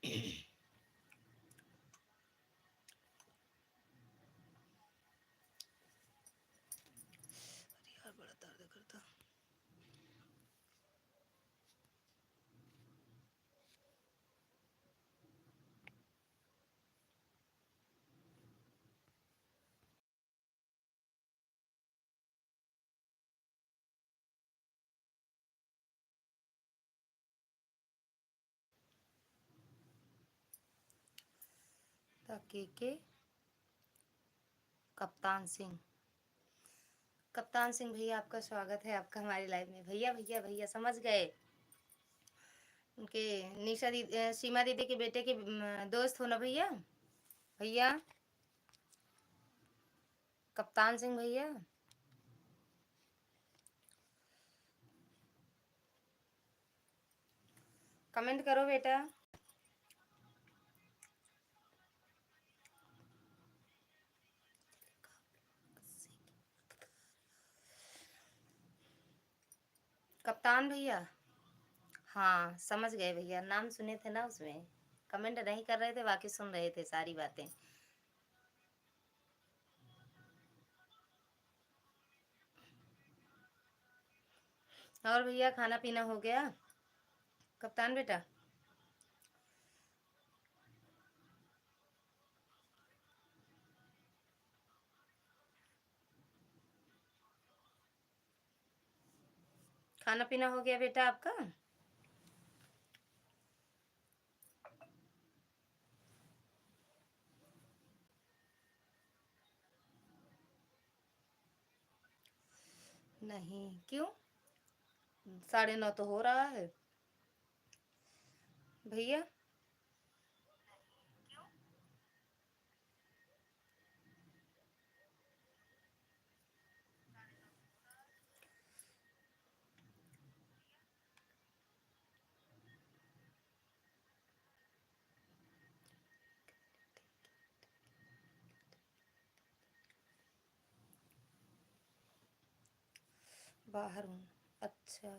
यार बड़ा दर्द करता। के कप्तान सिंह, कप्तान सिंह भैया आपका स्वागत है आपका हमारी लाइव में। भैया भैया भैया समझ गए, उनके निशा दीदी सीमा दीदी के बेटे के दोस्त हो ना भैया। भैया कप्तान सिंह भैया, कमेंट करो बेटा। कप्तान भैया, हाँ समझ गए भैया, नाम सुने थे ना उसमें। कमेंट नहीं कर रहे थे, बाकी सुन रहे थे सारी बातें। और भैया खाना पीना हो गया कप्तान बेटा? खाना पीना हो गया बेटा आपका? नहीं, क्यों? 9:30 तो हो रहा है भैया। बाहर हूँ, अच्छा।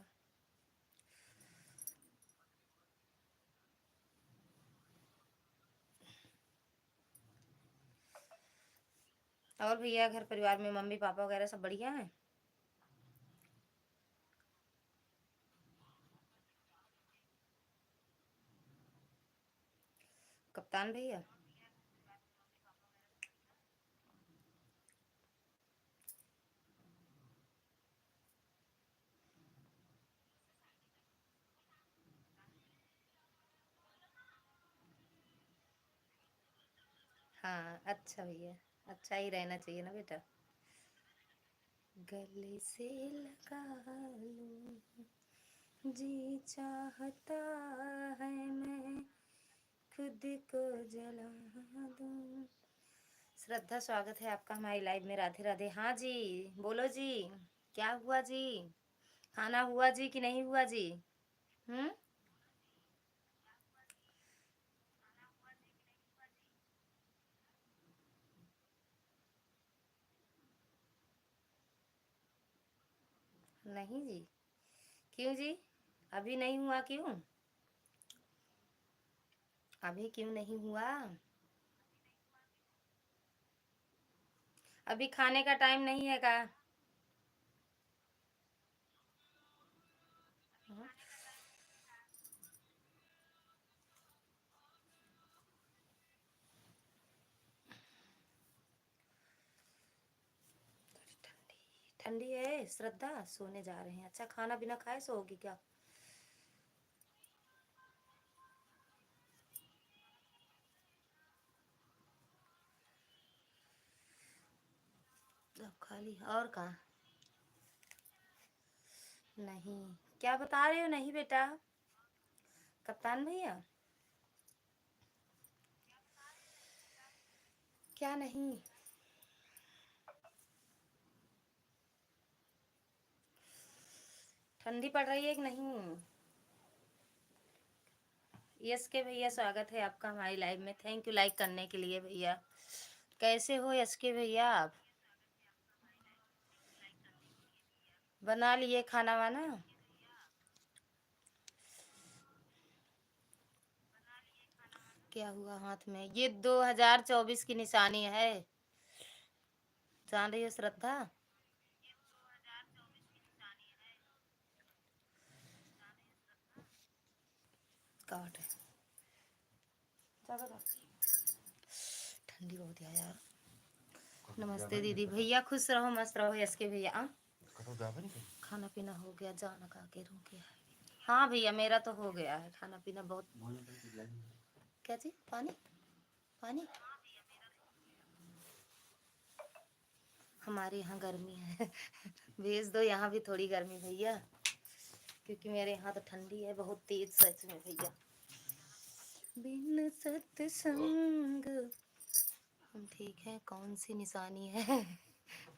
और भैया घर परिवार में मम्मी पापा वगैरह सब बढ़िया हैं? कप्तान भैया हाँ, अच्छा भैया, अच्छा ही रहना चाहिए ना बेटा। गले से लगा लूं, जी चाहता है मैं खुद को जला दूं। श्रद्धा स्वागत है आपका हमारी लाइव में। राधे राधे। हाँ जी, बोलो जी, क्या हुआ जी? खाना हुआ जी कि नहीं हुआ जी? हम्म, नहीं जी, क्यों जी? अभी नहीं हुआ क्यों? अभी क्यों नहीं हुआ? अभी खाने का टाइम नहीं है का? हाँ, ठंडी है श्रद्धा, सोने जा रहे हैं। अच्छा, खाना बिना खाए सोओगी क्या? अब खाली और कहाँ? नहीं, क्या बता रहे हो? नहीं बेटा कप्तान भैया, क्या नहीं? ठंडी पड़ रही है कि नहीं? यस के भैया, स्वागत है आपका हमारी लाइव में। थैंक यू लाइक करने के लिए भैया। कैसे हो यस के भैया आप? बना लिए खाना वाना? क्या हुआ हाथ में? ये 2024 की निशानी है, जान रही हो श्रद्धा? काट है, ठंडी बहुत है यार। नमस्ते दीदी। भैया खुश रहो मस्त रहो। यस के भैया खाना पीना हो गया, जाना का के रू गया। हाँ भैया मेरा तो हो गया है खाना पीना। बहुत क्या चीज? पानी पानी हमारे यहाँ गर्मी है भेज दो यहाँ भी थोड़ी गर्मी भैया, क्योंकि मेरे यहाँ तो ठंडी है बहुत तेज सच में भैया। बिन सत्संग हम ठीक है। कौन सी निशानी है?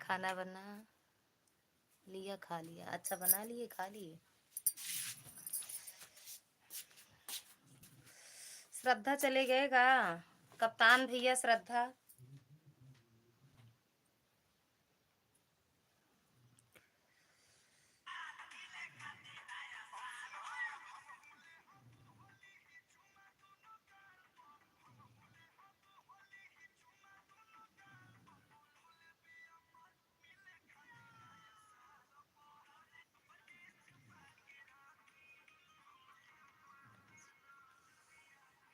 खाना बना लिया, खा लिया। अच्छा बना लिए, खा लिए। श्रद्धा चले गए का? कप्तान भैया श्रद्धा।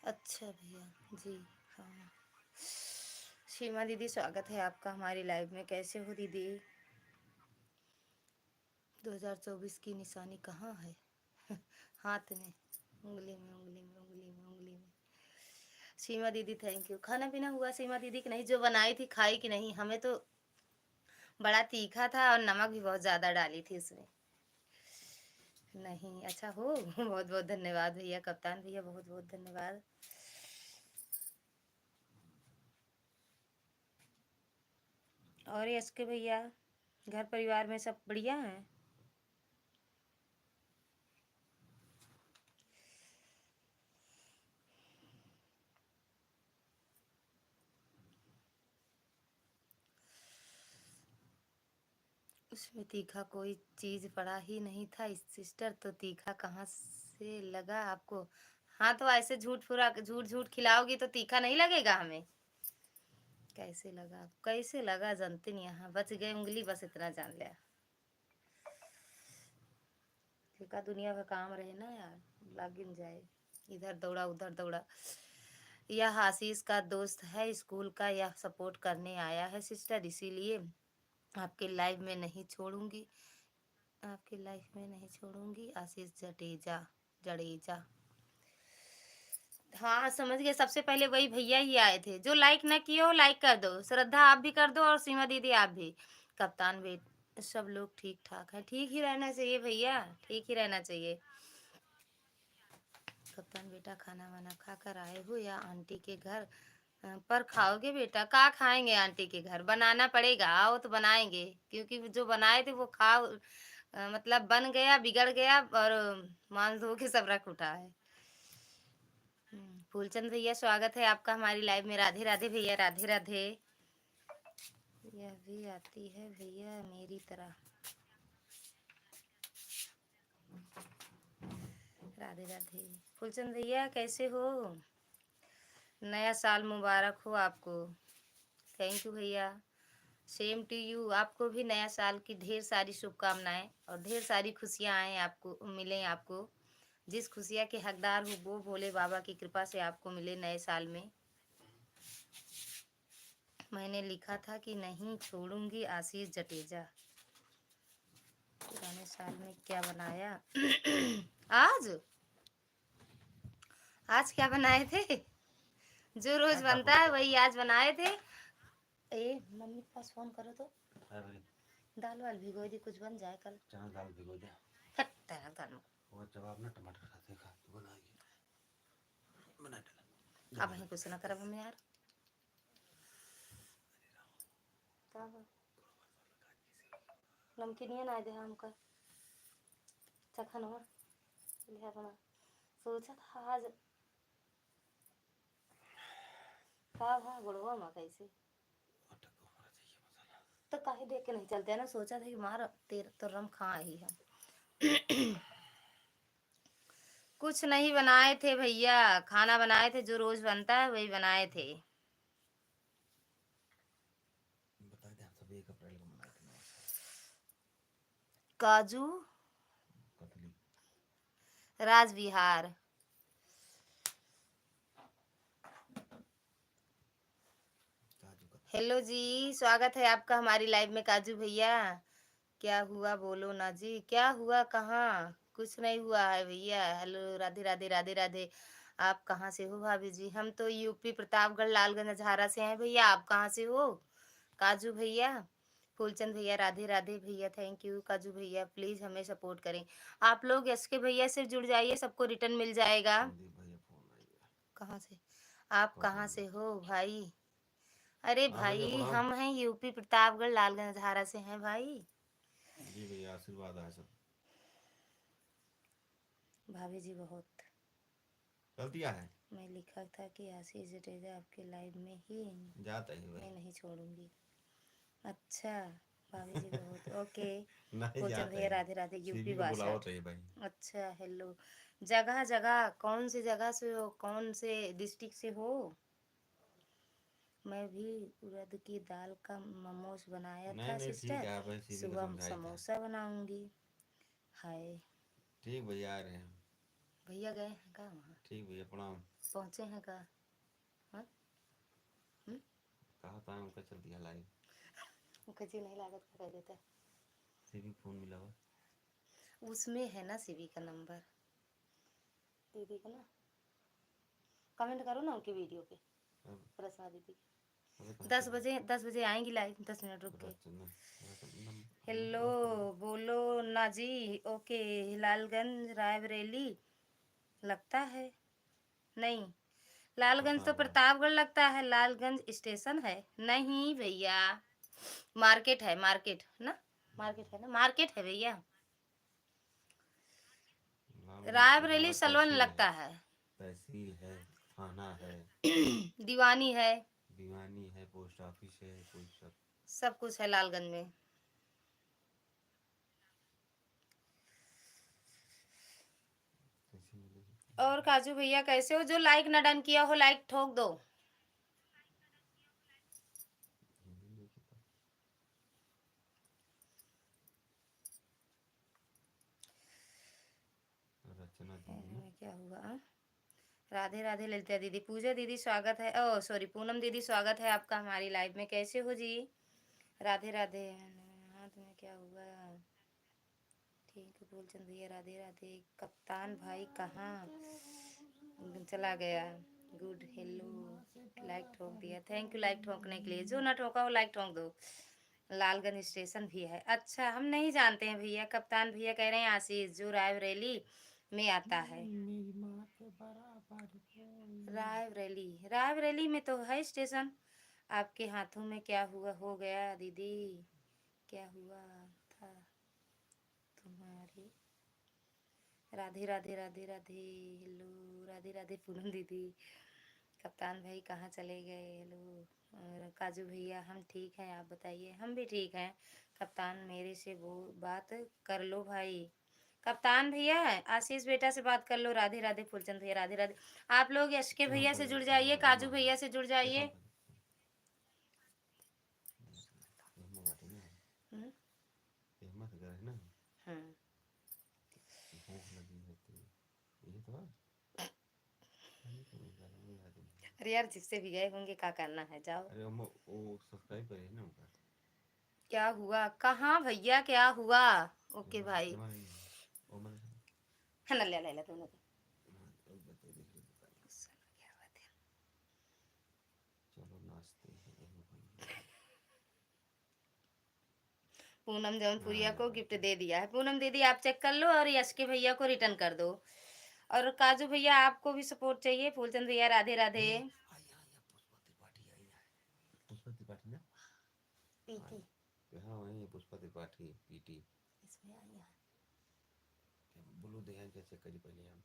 अच्छा भैया जी। हाँ सीमा दीदी स्वागत है आपका हमारी लाइव में। कैसे हो दीदी? 2024 की निशानी कहाँ है? हाथ में, उंगली में, उंगली में, उंगली में, उंगली में। सीमा दीदी थैंक यू। खाना पीना हुआ सीमा दीदी की नहीं? जो बनाई थी खाई कि नहीं? हमें तो बड़ा तीखा था और नमक भी बहुत ज्यादा डाली थी उसमें। नहीं अच्छा हो बहुत बहुत धन्यवाद भैया। कप्तान भैया बहुत बहुत धन्यवाद। और यस के भैया घर परिवार में सब बढ़िया है? उसमें तीखा कोई चीज पड़ा ही नहीं था सिस्टर, तो तीखा कहाँ से लगा आपको? हाँ तो ऐसे झूठ पूरा झूठ झूठ खिलाओगी तो तीखा नहीं लगेगा हमें? कैसे लगा? कैसे लगा जानते नहीं। यहाँ बच गए उंगली, बस इतना जान लिया। का दुनिया का काम रहे ना यार, लग जाए। इधर दौड़ा उधर दौड़ा। यह आशीष का दोस्त है स्कूल का, यह सपोर्ट करने आया है सिस्टर, इसीलिए आपके लाइव में नहीं छोड़ूंगी, आपकी लाइफ में नहीं छोड़ूंगी। आशीष जडेजा जडेजा। हाँ समझ गए। सबसे पहले वही भैया ही आए थे। जो लाइक ना किए हो लाइक कर दो। श्रद्धा आप भी कर दो और सीमा दीदी आप भी। कप्तान बेट सब लोग ठीक ठाक है। ठीक ही रहना चाहिए भैया, ठीक ही रहना चाहिए। कप्तान बेटा खाना वाना खा कर आए हो या आंटी के घर पर खाओगे? बेटा का खाएंगे? आंटी के घर बनाना पड़ेगा। आओ तो बनाएंगे, क्योंकि जो बनाए थे वो खाओ मतलब बन गया बिगड़ गया और मान धो के सब रख उठा है। फूलचंद भैया स्वागत है आपका हमारी लाइव में। राधे राधे भैया, राधे राधे। यह भी आती है भैया मेरी तरह। राधे राधे। फूलचंद भैया कैसे हो? नया साल मुबारक हो आपको। थैंक यू भैया। Same to you. आपको भी नया साल की ढेर सारी शुभकामनाएं और ढेर सारी खुशियां आए, आपको मिले। आपको जिस खुशियां के हकदार हो वो भोले बाबा की कृपा से आपको मिले नए साल में। मैंने लिखा था कि नहीं छोड़ूंगी। आशीष जटेजा। पुराने साल में क्या बनाया? आज आज क्या बनाए थे? जो रोज बनता है वही आज बनाए थे। ए मम्मी के पास फोन करो तो। दाल वाल भिगो दी, कुछ बन जाए कल। चना दाल भिगो दे। तेरा दाल वो जवाब ना टमाटर खाते खा तो बनाएगी बना डाला। अब ही कुछ ना करब हम यार। नमकीन ना दे हमका चखनवा लिया बना। सोचा था आज का भा गुड़वा में कैसे तो काहे देख के नहीं चलते है ना। सोचा था कि मार तेरे तो रम खा ही हम कुछ नहीं बनाए थे भैया, खाना बनाए थे जो रोज बनता है वही बनाए थे। बता दे, हम सब 1 अप्रैल को मनाए थे नया साल। काजू कतली। राजविहार। काजू कतली। हेलो जी, स्वागत है आपका हमारी लाइव में काजू भैया। क्या हुआ बोलो ना जी, क्या हुआ, कहाँ? कुछ नहीं हुआ है भैया। हेलो, राधे राधे राधे राधे। आप कहाँ से हो भाभी जी? हम तो यूपी प्रतापगढ़ लालगंज अझारा से हैं भैया। आप कहाँ से हो काजू भैया? फूलचंद भैया राधे राधे भैया, थैंक यू। काजू भैया प्लीज हमें सपोर्ट करें। आप लोग एसके भैया से जुड़ जाइए, सबको रिटर्न मिल जाएगा। संदीप भैया फोन आई है। कहाँ से? आप कहाँ से कौशल्या। हो भाई? अरे हाँ भैया भाई प्रणाम। हम हैं यूपी प्रतापगढ़ लालगंज अझारा से हैं भाई। जी भैया आशीर्वाद है सब। भाभी जी बहुत गलतियाँ है। मैं लिखा था कि आशीष जडेजा आपके लाइव में ही जाता ही मैं भाई। नहीं छोड़ूंगी। अच्छा, भाभी जी बहुत ओके। नहीं फूलचंद जाता भैया ही। राधे राधे, यूपी सीवी को बुलाओ 62। तो ही भाई। अच्छा हेलो। जगह जगह कौन सी जगह से हो, कौन से डिस्ट्रिक्ट से हो? मैं भी उड़द की दाल का मोमोज बनाया नहीं था नहीं ठीक सिस्टर। है, भाई सीवी का सुबह समझाई था। समोसा बनाऊंगी। हाय। ठीक भैया आ रहे हैं। भैया गए हैं कहाँ वहाँ? ठीक भैया प्रणाम। पहुँचे हैं कहाँ? हाँ? हम्म? कहा था उनका चल दिया लाइव। मुखर्जी नहीं लागत का कह देता। सीवी फोन मिला हुआ। उसमें है ना सीवी का नंबर दीदी का ना। कमेंट करो ना उनकी वीडियो पे, अब रचना दीदी की। अबे कहाँ 10 बजे 10 बजे आएंगी लाइव, 10 मिनट रुक के। रचना। हेलो नंबर कहाँ है? बोलो ना जी। ओके। लालगंज रायबरेली लगता है। नहीं, लालगंज तो प्रतापगढ़। प्रतापगढ़ लगता है। लालगंज स्टेशन है नहीं भैया, मार्केट है, मार्केट ना। मार्केट है ना, मार्केट है भैया। लालगंज रायबरेली हमारा सलवन तहसील है। लगता है। तहसील है। थाना है। दीवानी है। दीवानी है, पोस्ट ऑफिस है, कोई सब। सब कुछ है लालगंज में। कैसे मिलेगी? और काजू भैया कैसे हो? जो लाइक ना डन किया हो लाइक ठोक दो। हिंदी में कितना? रचना दीदी ना। क्या हुआ राधे राधे ललिता दीदी, पूजा दीदी स्वागत है। ओ सॉरी, पूनम दीदी स्वागत है आपका हमारी लाइव में। कैसे हो जी? राधे राधे। हाथ में क्या हुआ? ठीक है फूलचंद भैया राधे राधे। कप्तान भाई कहाँ चला गया? Good hello. लाइक ठोक दिया, थैंक यू लाइक ठोकने के लिए। जो ना ठोका हो लाइक ठोक दो। लालगंज स्टेशन भी है। अच्छा हम नहीं जानते हैं भैया। कप्तान भैया कह रहे हैं आशीष जो रायबरेली में आता है। मेरी माँ के बराबर रायबरेली, रायबरेली में तो है स्टेशन। आपके हाथों में क्या हुआ हो गया दीदी? क्या हुआ था तुम्हारी? राधे राधे राधे राधे। हेलो राधे राधे पूनम दीदी। कप्तान भाई कहाँ चले गए? हेलो। और काजू भैया हम ठीक हैं, आप बताइए। हम भी ठीक हैं। कप्तान मेरे से वो बात कर लो भाई। कप्तान भैया आशीष बेटा से बात कर लो। राधे राधे फूलचंद भैया राधे राधे। आप लोग यश के भैया से जुड़ जाइए, काजू भैया से जुड़ जाइए। हम्म हम्म। भूख लगी है तो ये तो है। अरे यार जिससे भी गए होंगे क्या करना है, जाओ। अरे वो सब्सक्राइब करे ना उनका। क्या हुआ कहाँ भैया, क्या हुआ? ओके भाई। वो मैंने है ना, ले ले ले दोनों को। बता देख लो बताइए। क्या बात है? चलो नाचते हैं। पूनम जौनपुरिया हाँ को गिफ्ट दे दिया है। पूनम दीदी आप चेक कर लो और यश के भैया को रिटर्न कर दो। और काजू भैया आपको भी सपोर्ट चाहिए। फूलचंद भैया राधे राधे। पुष्पा त्रिपाठी आई है। पुष्पा त्रिपाठी ना। पीटी हाँ वही है, पुष्पा त्रिपाठी पीटी। इसमें आई है। बोलो ध्यान कैसे करी पहले हम।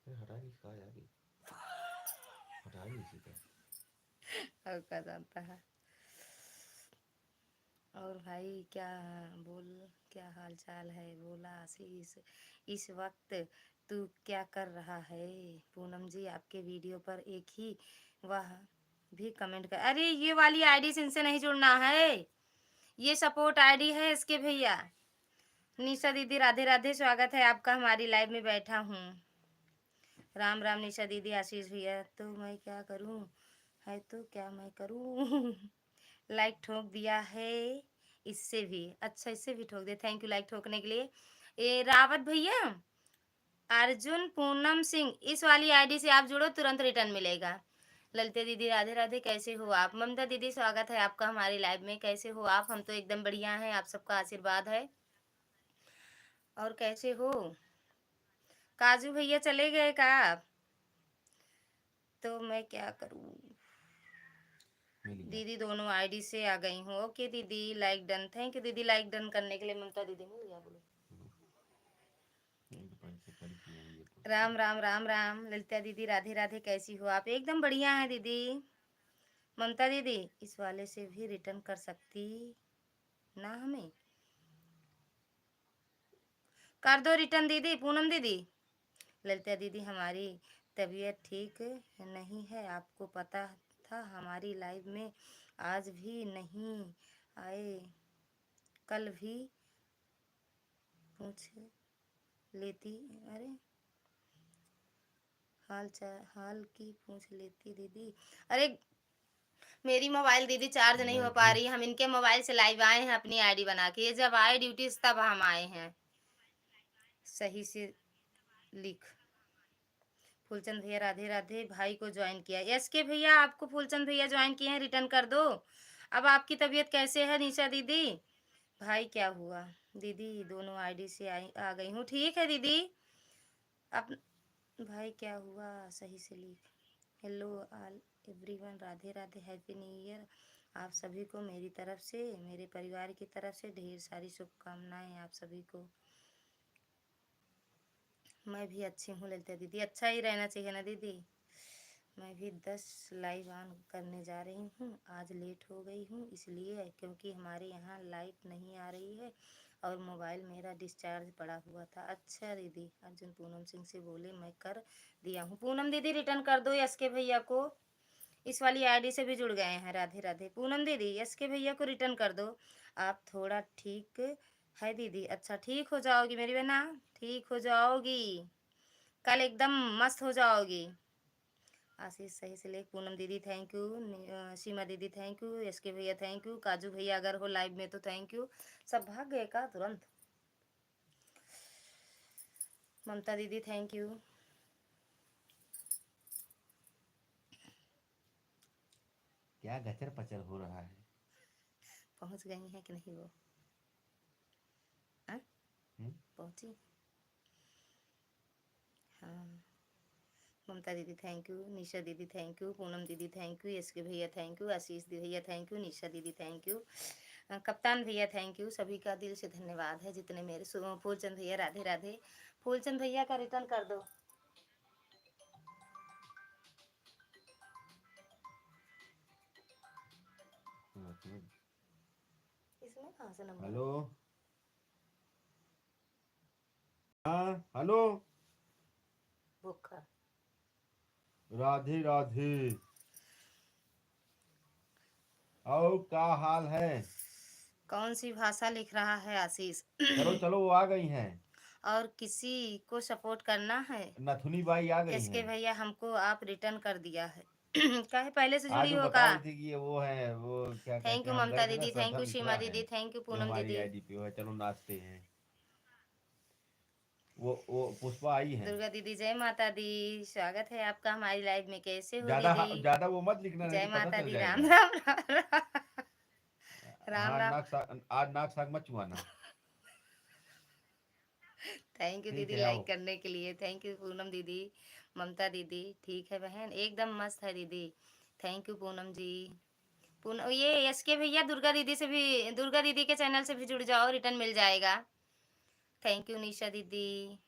फिर हटा दी कहा यार हटा दी इसी का। और क्या जानता है। और भाई क्या बोल, क्या हाल चाल है? बोला आशीष इस वक्त तू क्या कर रहा है? पूनम जी आपके वीडियो पर एक ही वह भी कमेंट कर। अरे ये वाली आईडी से इनसे नहीं जुड़ना है, ये सपोर्ट आईडी है इसके भैया। निशा दीदी राधे राधे, स्वागत है आपका हमारी लाइव में, बैठा हूँ। राम राम निशा दीदी, आशीष भैया। तो मैं क्या करूँ, है तो क्या मैं करूँ? लाइक ठोक दिया है इससे भी, अच्छा इससे भी ठोक दे, थैंक यू लाइक ठोकने के लिए। ए रावत भैया, अर्जुन पूनम सिंह, इस वाली आईडी से आप जुड़ो, तुरंत रिटर्न मिलेगा। ललिता दीदी राधे राधे, कैसे हो आप? ममता दीदी स्वागत है आपका हमारी लाइव में, कैसे हो आप? हम तो एकदम बढ़िया हैं, आप सबका आशीर्वाद है। और कैसे हो? काजू भैया चले गए का आप? तो मैं क्या करूं? दीदी दोनों आईडी से आ गई हूँ। ओके दीदी, लाइक डन, थैंक यू दीदी लाइक डन करने के लिए। ममता दीदी मिल गया, बोलो राम राम राम राम। ललिता दीदी राधे राधे, कैसी हो आप? एकदम बढ़िया है दीदी। ममता दीदी इस वाले से भी रिटर्न कर सकती ना, हमें कर दो रिटर्न दीदी। पूनम दीदी, ललिता दीदी हमारी तबीयत ठीक नहीं है, आपको पता था? हमारी लाइव में आज भी नहीं आए, कल भी पूछ लेती। अरे हाल की पूछ लेती दीदी। अरे मेरी मोबाइल दीदी चार्ज नहीं हो पा रही, हम इनके मोबाइल से लाइव आए हैं अपनी आईडी बना के। ये जब आए ड्यूटी से तब हम आए हैं। सही से लिख। फूलचंद भैया राधे राधे, भाई को ज्वाइन किया। यस के भैया आपको फूलचंद भैया ज्वाइन किए हैं, रिटर्न कर दो। अब आपकी तबीयत कैसे है निशा दीदी? भाई क्या हुआ? दीदी दोनों आईडी से आ गई हूँ, ठीक है दीदी। अब भाई क्या हुआ, सही से लिख। Hello all everyone, Radhe Radhe, happy new year. आप सभी को मेरी तरफ से, मेरे परिवार की तरफ से ढेर सारी शुभकामनाएं आप सभी को। मैं भी अच्छी हूँ ललिता दीदी, अच्छा ही रहना चाहिए ना दीदी। मैं भी 10 लाइव ऑन करने जा रही हूँ। आज लेट हो गई हूँ इसलिए क्योंकि हमारे यहाँ लाइट नहीं आ रही है और मोबाइल मेरा डिस्चार्ज पड़ा हुआ था। अच्छा दीदी, अर्जुन पूनम सिंह से बोले मैं कर दिया हूँ। पूनम दीदी रिटर्न कर दो यस के भैया को, इस वाली आईडी से भी जुड़ गए हैं। राधे राधे। पूनम दीदी यस के भैया को रिटर्न कर दो। आप थोड़ा ठीक है दीदी? अच्छा ठीक हो जाओगी मेरी बहना, ठीक हो जाओगी, कल एकदम मस्त हो जाओगी। आशीष सही से लेख। पूनम दीदी थैंक यू, सीमा दीदी थैंक यू, एस के भैया थैंक यू, काजू भैया अगर हो लाइव में तो थैंक यू। सब भाग गए का तुरंत? ममता दीदी थैंक यू। क्या गचर पचर हो रहा है? पहुंच गई हैं कि नहीं वो? पहुंची? हाँ। ममता दीदी थैंक यू, निशा दीदी थैंक यू, पूनम दीदी थैंक यू, एस के भैया थैंक यू, आशीष भैया थैंक यू, निशा दीदी थैंक यू, कप्तान भैया थैंक यू। सभी का दिल से धन्यवाद है जितने मेरे। फूलचंद भैया राधे राधे। फूलचंद भैया का रिटर्न कर दो। इसमें कहाँ से नंबर? हेलो, हाँ हेलो, भूखा। राधे राधे, और क्या हाल है? कौन सी भाषा लिख रहा है आशीष? चलो चलो, वो आ गई हैं। और किसी को सपोर्ट करना है? नथुनी बाई आ गई एस के हैं। भैया हमको आप रिटर्न कर दिया है। कहे पहले से जुड़ी आज वो होगा। बता रही थी कि ये वो है, वो क्या थैंक कहते यू हैं, हम ममता गए थे ना, दीदी थैंक श्रद्धा यू, सीमा मिश्रा है दीदी थैंक यू, जो पूनम हमारी दीदी। आईडी पे है, चलो नाचते हैं। वो पुष्पा आई है। दुर्गा दीदी जय माता दी, स्वागत है आपका हमारी लाइव में, कैसे हो ज्यादा दीदी? ज्यादा वो मत लिखना, नहीं जय तो पता माता चल दी, राम जाएगा। राम राम राम। राम हाँ, राम। आज नाक साग मत चुआना। थैंक यू ठीक दीदी है, आओ। लाइक करने के लिए, थैंक यू पूनम दीदी। ममता दीदी ठीक है बहन, एकदम मस्त है दीदी, थैंक यू पूनम जी। पूनम ये एस के भैया दुर्गा दीदी से भी, दुर्गा दीदी के चैनल से भी जुड़ जाओ, रिटर्न मिल जाएगा। थैंक यू निशा दीदी,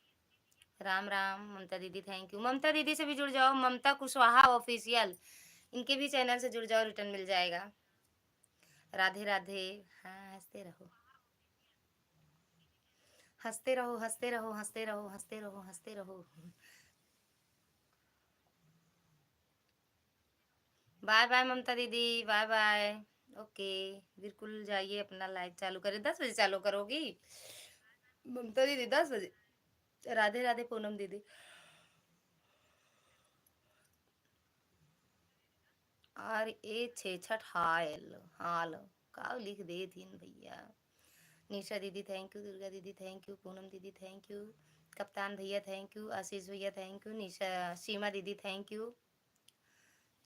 राम राम। ममता दीदी थैंक यू, ममता दीदी से भी जुड़ जाओ, ममता कुशवाहा ऑफिशियल, इनके भी चैनल से जुड़ जाओ, रिटर्न मिल जाएगा। राधे राधे। हाँ हंसते रहो। हंसते रहो, हंसते रहो, हंसते रहो, हंसते रहो, हंसते रहो। बाय बाय ममता दीदी, बाय बाय। ओके, बिल्कुल जाइए अपना लाइव चालू करें। 10 बजे चालू करोगी ममता दीदी? 10 बजे। राधे राधे पूनम दीदी। और ए छेछठ हाल हाल का लिख दे थी भैया। निशा दीदी थैंक यू, दुर्गा दीदी थैंक यू, पूनम दीदी थैंक यू, कप्तान भैया थैंक यू, आशीष भैया थैंक यू, निशा सीमा दीदी थैंक यू।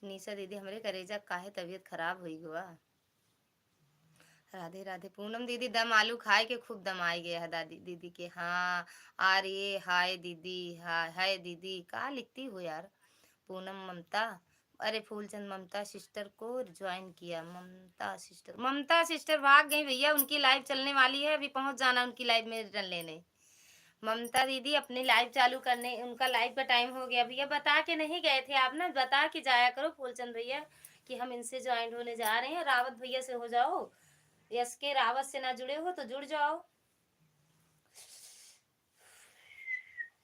निशा दीदी हमारे करेजा काहे तबीयत खराब हुई गुआ। राधे राधे पूनम दीदी, दम आलू खाए के खूब दम आ गया है दादी दीदी के। हाँ आर्य हाय दीदी, हाय हाय दीदी का लिखती हो यार। पूनम ममता, अरे फूलचंद ममता सिस्टर को ज्वाइन किया। ममता सिस्टर भाग गई भैया, उनकी लाइव चलने वाली है, अभी पहुंच जाना उनकी लाइव में रिटर्न लेने। ममता दीदी अपनी लाइव चालू करने, उनका लाइव का टाइम हो गया भैया। बता के नहीं गए थे आप ना, बता के जाया करो फूलचंद भैया कि हम इनसे ज्वाइन होने जा रहे हैं। रावत भैया से हो जाओ, यस के रावत से ना जुड़े हो तो जुड़ जाओ।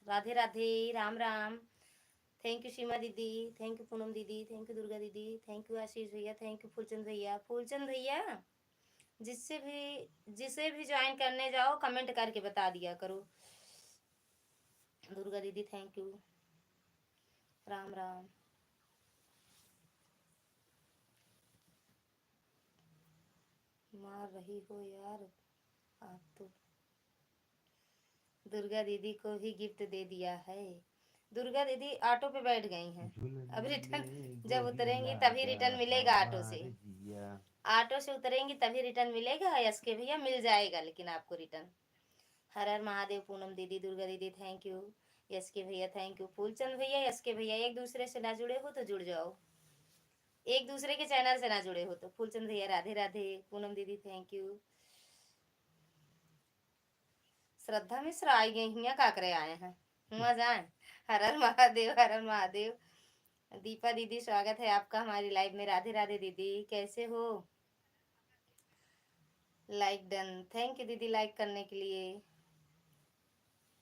राधे राधे, राम राम। थैंक यू सीमा दीदी, थैंक यू पूनम दीदी, थैंक यू दुर्गा दीदी, थैंक यू आशीष भैया, थैंक यू फूलचंद भैया। फूलचंद भैया जिसे भी ज्वाइन करने जाओ कमेंट करके बता दिया करो। दुर्गा दीदी थैंक यू, राम राम। मार रही हो यार आप तो। दुर्गा दीदी को भी गिफ्ट दे दिया है। दुर्गा दीदी ऑटो पे बैठ गई हैं, अब रिटर्न जब उतरेंगी तभी रिटर्न मिलेगा ऑटो से। ऑटो से उतरेंगी तभी रिटर्न मिलेगा। यस के भैया मिल जाएगा लेकिन आपको रिटर्न। हर हर महादेव पूनम दीदी, दुर्गा दीदी थैंक यू, यस के भैया थैंक यू, फूलचंद भैया, यस के भैया एक दूसरे से ना जुड़े हो तो जुड़ जाओ, एक दूसरे के चैनल से ना जुड़े हो तो। फूलचंद भैया राधे राधे, पूनम दीदी थैंक यू। श्रद्धा मिश्र आई गई हिया का करे आए हैं, हुआ जाए। हर हर महादेव, हर हर महादेव। दीपा दीदी स्वागत है आपका हमारी लाइव में। राधे राधे दीदी, कैसे हो? लाइक डन, थैंक यू दीदी लाइक करने के लिए।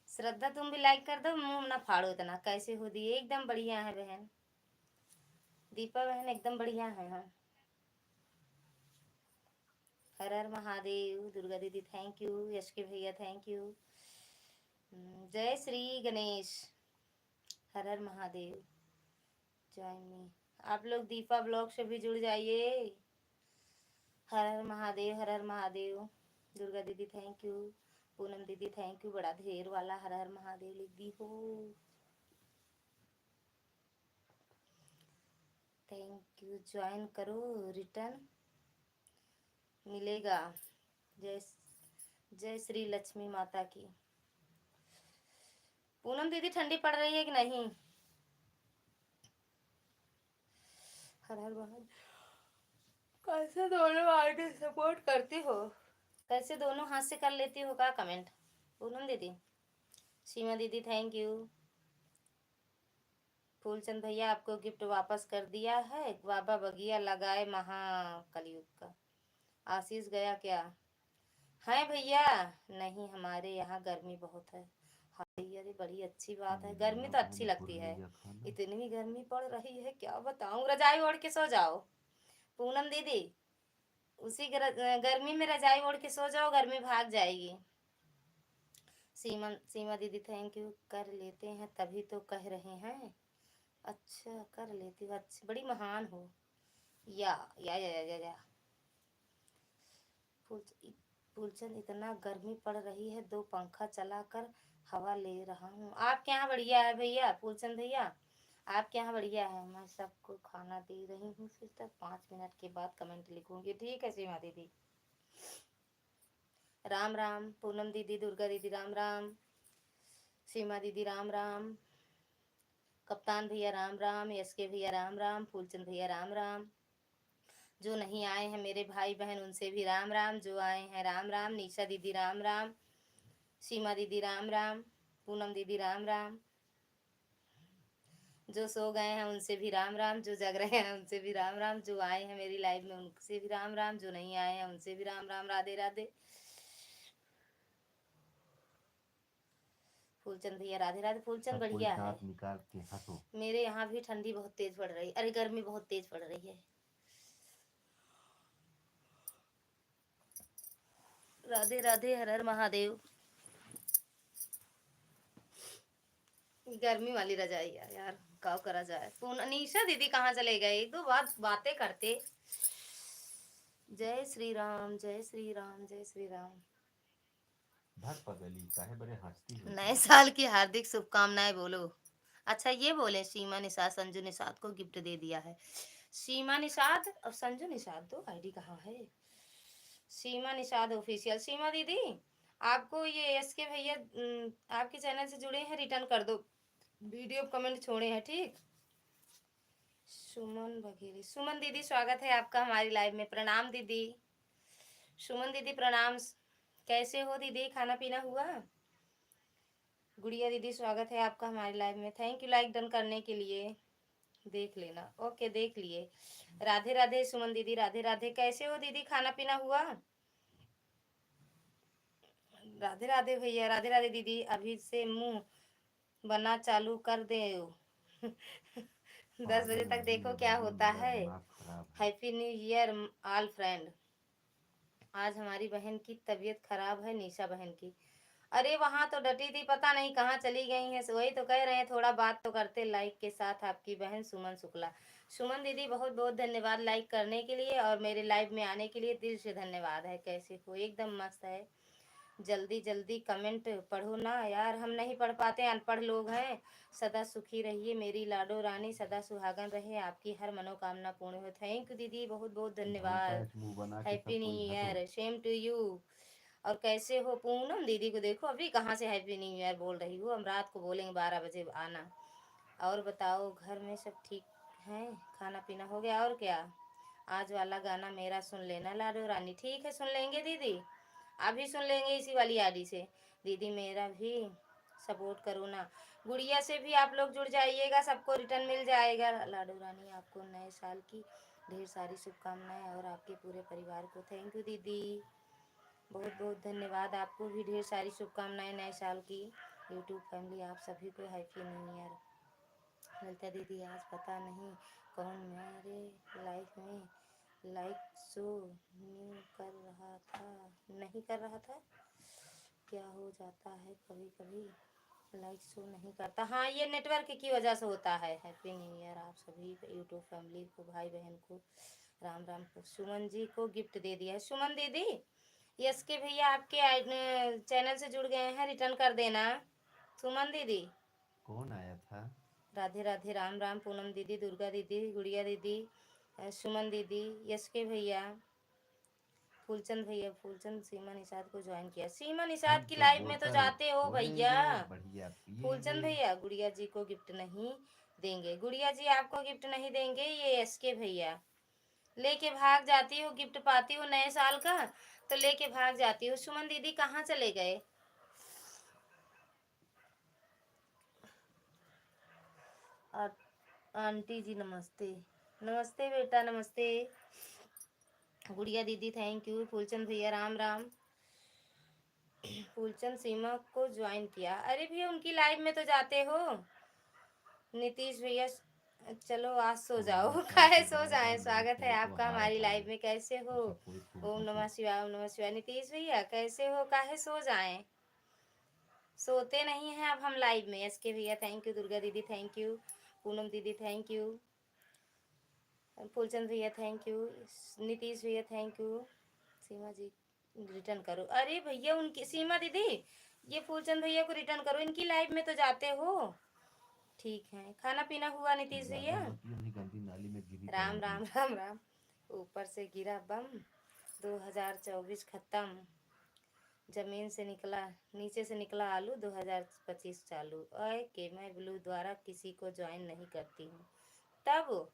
श्रद्धा तुम भी लाइक कर दो, मुंह ना फाड़ो इतना। कैसे हो दी? एकदम बढ़िया है बहन, दीपा बहन एकदम बढ़िया है। हाँ हर हर महादेव, दुर्गा दीदी थैंक यू, यश के भैया थैंक यू। जय श्री गणेश, हर हर महादेव। ज्वाइन मी, आप लोग दीपा ब्लॉग से भी जुड़ जाइए। हर हर महादेव, हर हर महादेव। दुर्गा दीदी थैंक यू, पूनम दीदी थैंक यू, बड़ा ढेर वाला हर हर महादेव लिख दी हो। थैंक यू, ज्वाइन करो रिटर्न मिलेगा। जय जय श्री लक्ष्मी माता की। पूनम दीदी ठंडी पड़ रही है कि नहीं? हर हर महादेव। कैसे दोनों आगे सपोर्ट करती हो? कैसे दोनों हाथ से कर लेती हो का कमेंट? पूनम दीदी, सीमा दीदी थैंक यू। फूलचंद भैया आपको गिफ्ट वापस कर दिया है, बाबा बगिया लगाए महाकलयुग का। आशीष गया क्या? है भैया नहीं, हमारे यहाँ गर्मी बहुत है। हाँ अरे बड़ी अच्छी बात है, गर्मी तो अच्छी लगती है। इतनी गर्मी पड़ रही है क्या बताऊं, रजाई ओढ़ के सो जाओ पूनम दीदी, उसी गर्मी में रजाई ओढ़ के सो जाओ, गर्मी भाग जाएगी। सीमा दीदी थैंक यू, कर लेते हैं तभी तो कह रहे हैं। अच्छा कर लेती हो, अच्छी बड़ी महान हो। या फूलचंद इतना गर्मी पड़ रही है, 2 पंखा चलाकर हवा ले रहा हूँ। आपके यहाँ बढ़िया है भैया, फूलचंद भैया आपके यहाँ बढ़िया है। मैं सबको खाना दे रही हूँ, फिर तक 5 मिनट के बाद कमेंट लिखूंगी। ठीक है सीमा दीदी, राम राम। पूनम दीदी, दुर्गा दीदी राम राम, सीमा दीदी राम राम, कप्तान भैया राम राम, यस के भैया राम राम, फूलचंद भैया राम राम। जो नहीं आए हैं मेरे भाई बहन उनसे भी राम राम, जो आए हैं राम राम। निशा दीदी राम राम, सीमा दीदी राम राम, पूनम दीदी राम राम। जो सो गए हैं उनसे भी राम राम, जो जग रहे हैं उनसे भी राम राम, जो आए हैं मेरी लाइव में उनसे भी राम राम, जो नहीं आए हैं उनसे भी राम राम। राधे राधे। फूलचंद भैया राधे राधे। फूलचंद सब कोई बढ़िया है। दांत निकाल के हंसो। मेरे यहाँ भी ठंडी बहुत तेज पड़ रही, अरे गर्मी बहुत तेज पड़ रही है। राधे राधे, हर हर महादेव। गर्मी वाली रजाई है यार, क्या करा जाए। अनीशा दीदी कहाँ चले गए, एक दो बातें करते। जय श्री राम, जय श्री राम, जय श्री राम। भाग पगली, काहे बड़े हंसती हो? नए साल की हार्दिक शुभकामनाएं बोलो। अच्छा ये बोले, सीमा निषाद संजू निषाद को गिफ्ट दे दिया है। सीमा निषाद और संजू निषाद दो आईडी कहाँ है। सीमा निषाद ऑफिशियल। सीमा दीदी आपको ये एस के भैया आपके चैनल से जुड़े हैं, रिटर्न कर दो, वीडियो कमेंट छोड़े हैं, ठीक। सुमन बघेली, सुमन दीदी स्वागत है आपका हमारी लाइव में। प्रणाम दीदी, सुमन दीदी प्रणाम। कैसे हो दीदी, खाना पीना हुआ। गुड़िया दीदी स्वागत है आपका हमारी लाइव में, थैंक यू लाइक डन करने के लिए। देख लेना, ओके देख लिए। राधे राधे सुमन दीदी, राधे राधे। कैसे हो दीदी, खाना पीना हुआ। राधे राधे भैया, राधे राधे दीदी। अभी से मुंह बना चालू कर दे 10 बजे तक देखो क्या होता है। Happy new year all friend. आज हमारी बहन की तबीयत खराब है, निशा बहन की। अरे वहां तो डटी थी, पता नहीं कहाँ चली गई हैं। वही तो कह रहे हैं थोड़ा बात तो करते। लाइक के साथ आपकी बहन सुमन शुक्ला। सुमन दीदी बहुत बहुत धन्यवाद लाइक करने के लिए और मेरे लाइव में आने के लिए दिल से धन्यवाद है। कैसे हो, एकदम मस्त है। जल्दी जल्दी कमेंट पढ़ो ना यार, हम नहीं पढ़ पाते, अनपढ़ लोग हैं। सदा सुखी रहिए मेरी लाडो रानी, सदा सुहागन रहे, आपकी हर मनोकामना पूर्ण हो। थैंक यू दीदी, बहुत बहुत धन्यवाद। Happy new year, same to you. और कैसे हो पूनम दीदी को देखो अभी कहाँ से हैप्पी न्यू ईयर बोल रही हूँ। हम रात को बोलेंगे 12 बजे आना। और बताओ घर में सब ठीक हैं, खाना पीना हो गया। और क्या, आज वाला गाना मेरा सुन लेना लाडो रानी। ठीक है सुन लेंगे दीदी, अभी सुन लेंगे इसी वाली आईडी से। दीदी मेरा भी सपोर्ट करो ना। गुड़िया से भी आप लोग जुड़ जाइएगा, सबको रिटर्न मिल जाएगा। लाडो रानी आपको नए साल की ढेर सारी शुभकामनाएं और आपके पूरे परिवार को। थैंक यू दीदी, बहुत बहुत धन्यवाद। आपको भी ढेर सारी शुभकामनाएं नए साल की। यूट्यूब फैमिली आप सभी को हैप्पी न्यू ईयर। ललिता दीदी आज पता नहीं कौन मेरे लाइफ में लाइक शो न्यू कर रहा था, नहीं कर रहा था, क्या हो जाता है कभी कभी लाइक शो नहीं करता। हाँ ये नेटवर्क की वजह से होता है। हैप्पी न्यू ईयर आप सभी यूट्यूब फैमिली को, भाई बहन को राम राम को। सुमन जी को गिफ्ट दे दिया है। सुमन दीदी यस के भैया आपके चैनल से जुड़ गए हैं, रिटर्न कर देना। सुमन दीदी कौन आया था। राधे राधे, राम राम। पूनम दीदी, दुर्गा दीदी, गुड़िया दीदी, सुमन दीदी, यस के भैया, फूलचंद भैया। फूलचंद सीमा निषाद को ज्वाइन किया। सीमा निषाद की लाइव में तो जाते हो भैया। फूलचंद भैया गुड़िया जी को गिफ्ट नहीं देंगे, गुड़िया जी आपको गिफ्ट नहीं देंगे। ये एस के भैया लेके भाग जाती हो, गिफ्ट पाती हो नए साल का तो लेके भाग जाती हो। सुमन दीदी कहाँ चले गए। और आंटी जी नमस्ते, नमस्ते बेटा नमस्ते। गुड़िया दीदी थैंक यू। फूलचंद भैया राम राम। फूलचंद सीमा को ज्वाइन किया। अरे भैया उनकी लाइव में तो जाते हो। नीतीश भैया चलो आज सो जाओ, काहे सो जाए। स्वागत है आपका हमारी लाइव में। कैसे हो। ओम नमः शिवाय, ओम नमः शिवाय। नीतीश भैया कैसे हो, काहे सो जाए, सोते नहीं हैं अब हम लाइव में। एस के भैया थैंक यू, दुर्गा दीदी थैंक यू, पूनम दीदी थैंक यू, फूलचंद भैया थैंक यू, नीतीश भैया thank you. Seema ji return करो। अरे भैया उनकी सीमा दीदी ये फूलचंद भैया को रिटर्न करो, इनकी लाइव में तो जाते हो। ठीक है, खाना पीना हुआ नीतीश भैया। राम राम राम राम। ऊपर से गिरा बम, 2024 खत्म, जमीन से निकला, नीचे से निकला आलू, 2025 चालू। ओए के मैं ब्लू द्वारा किसी को ज्वाइन नहीं करती हूँ, तब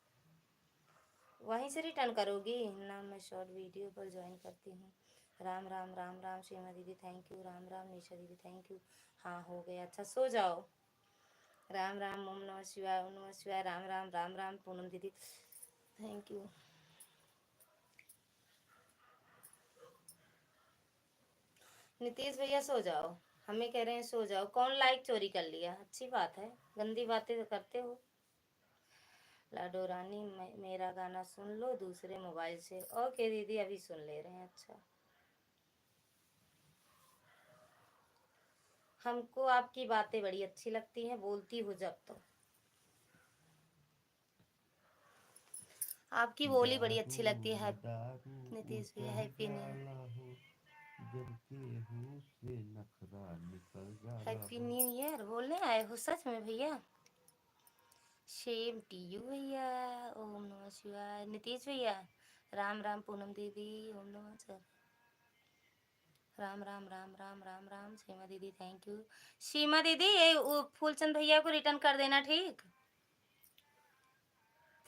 वहीं से रिटर्न करोगी ना। मैं शॉर्ट वीडियो पर ज्वाइन करती हूँ। राम राम राम राम। सीमा दीदी थैंक यू, राम राम। निशा दीदी थैंक यू। हाँ हो गया, अच्छा सो जाओ। राम राम, ओम नमः शिवाय, ओम नमः शिवाय, राम राम राम राम। पूनम दीदी थैंक यू। नीतीश भैया सो जाओ। हमें कह रहे हैं सो जाओ। कौन लाइक चोरी कर लिया? अच्छी बात है, गंदी बातें तो करते हो। लाडो रानी मेरा गाना सुन लो दूसरे मोबाइल से। ओके दीदी, अभी सुन ले रहे हैं। अच्छा, हमको आपकी बातें बड़ी अच्छी लगती हैं, बोलती हो जब तो आपकी बोली बड़ी अच्छी लगती है। नीतीश भैया हैप्पी न्यू ईयर बोलने आए हो सच में भैया? सेम टू यू भैया। ओम नमः शिवाय। नीतीश भैया राम राम। पूनम दीदी ओम नमः सर। राम राम राम राम राम राम। सीमा दीदी थैंक यू। सीमा दीदी ये फूलचंद भैया को रिटर्न कर देना, ठीक?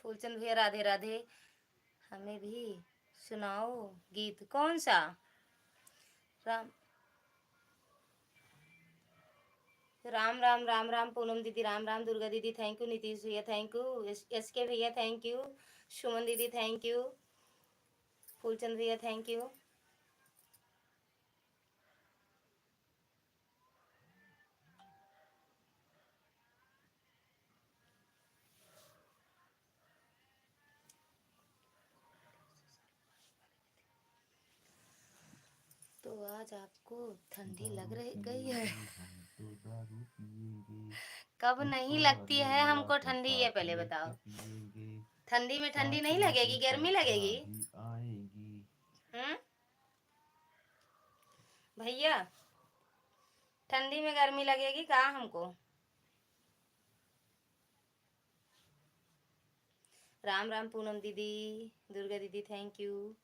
फूलचंद भैया राधे राधे। हमें भी सुनाओ गीत। कौन सा? राम राम राम राम राम। पूनम दीदी राम राम। दुर्गा दीदी थैंक यू। नीतीश भैया थैंक यू। एस के भैया थैंक यू। सुमन दीदी थैंक यू। फूलचंद भैया थैंक यू। तो आज आपको ठंडी लग रही गई है? कब नहीं लगती है हमको ठंडी, ये पहले बताओ। ठंडी में ठंडी नहीं लगेगी, गर्मी लगेगी। हम्म भैया, ठंडी में गर्मी लगेगी कहा हमको? राम राम पूनम दीदी। दुर्गा दीदी थैंक यू।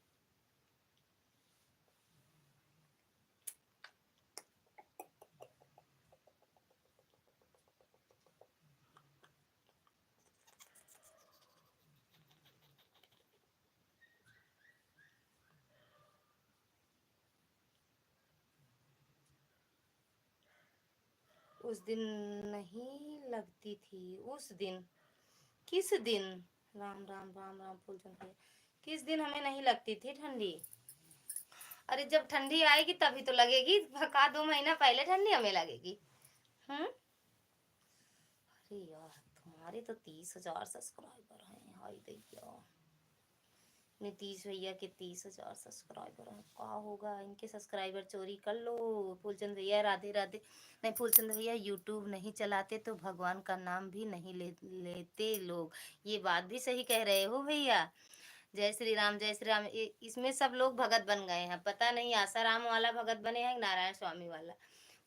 उस दिन नहीं लगती थी। उस दिन? किस दिन? राम राम राम राम फूलचंद भैया। किस दिन हमें नहीं लगती थी ठंडी? अरे जब ठंडी आएगी तभी तो लगेगी। भका 2 महीना पहले ठंडी हमें लगेगी? अरे यार, तुम्हारे तो 30,000 सब्सक्राइबर हैं। हाय दैया। नीतीश भैया के 30,000 सब्सक्राइबर हैं। क्या होगा? इनके सब्सक्राइबर चोरी कर लो। फूलचंद भैया राधे राधे। नहीं, फूलचंद भैया यूट्यूब नहीं चलाते तो भगवान का नाम भी नहीं लेते लोग। ये बात भी सही कह रहे हो भैया। जय श्री राम जय श्री राम। इसमें सब लोग भगत बन गए हैं। पता नहीं आसाराम वाला भगत बने हैं, नारायण स्वामी वाला।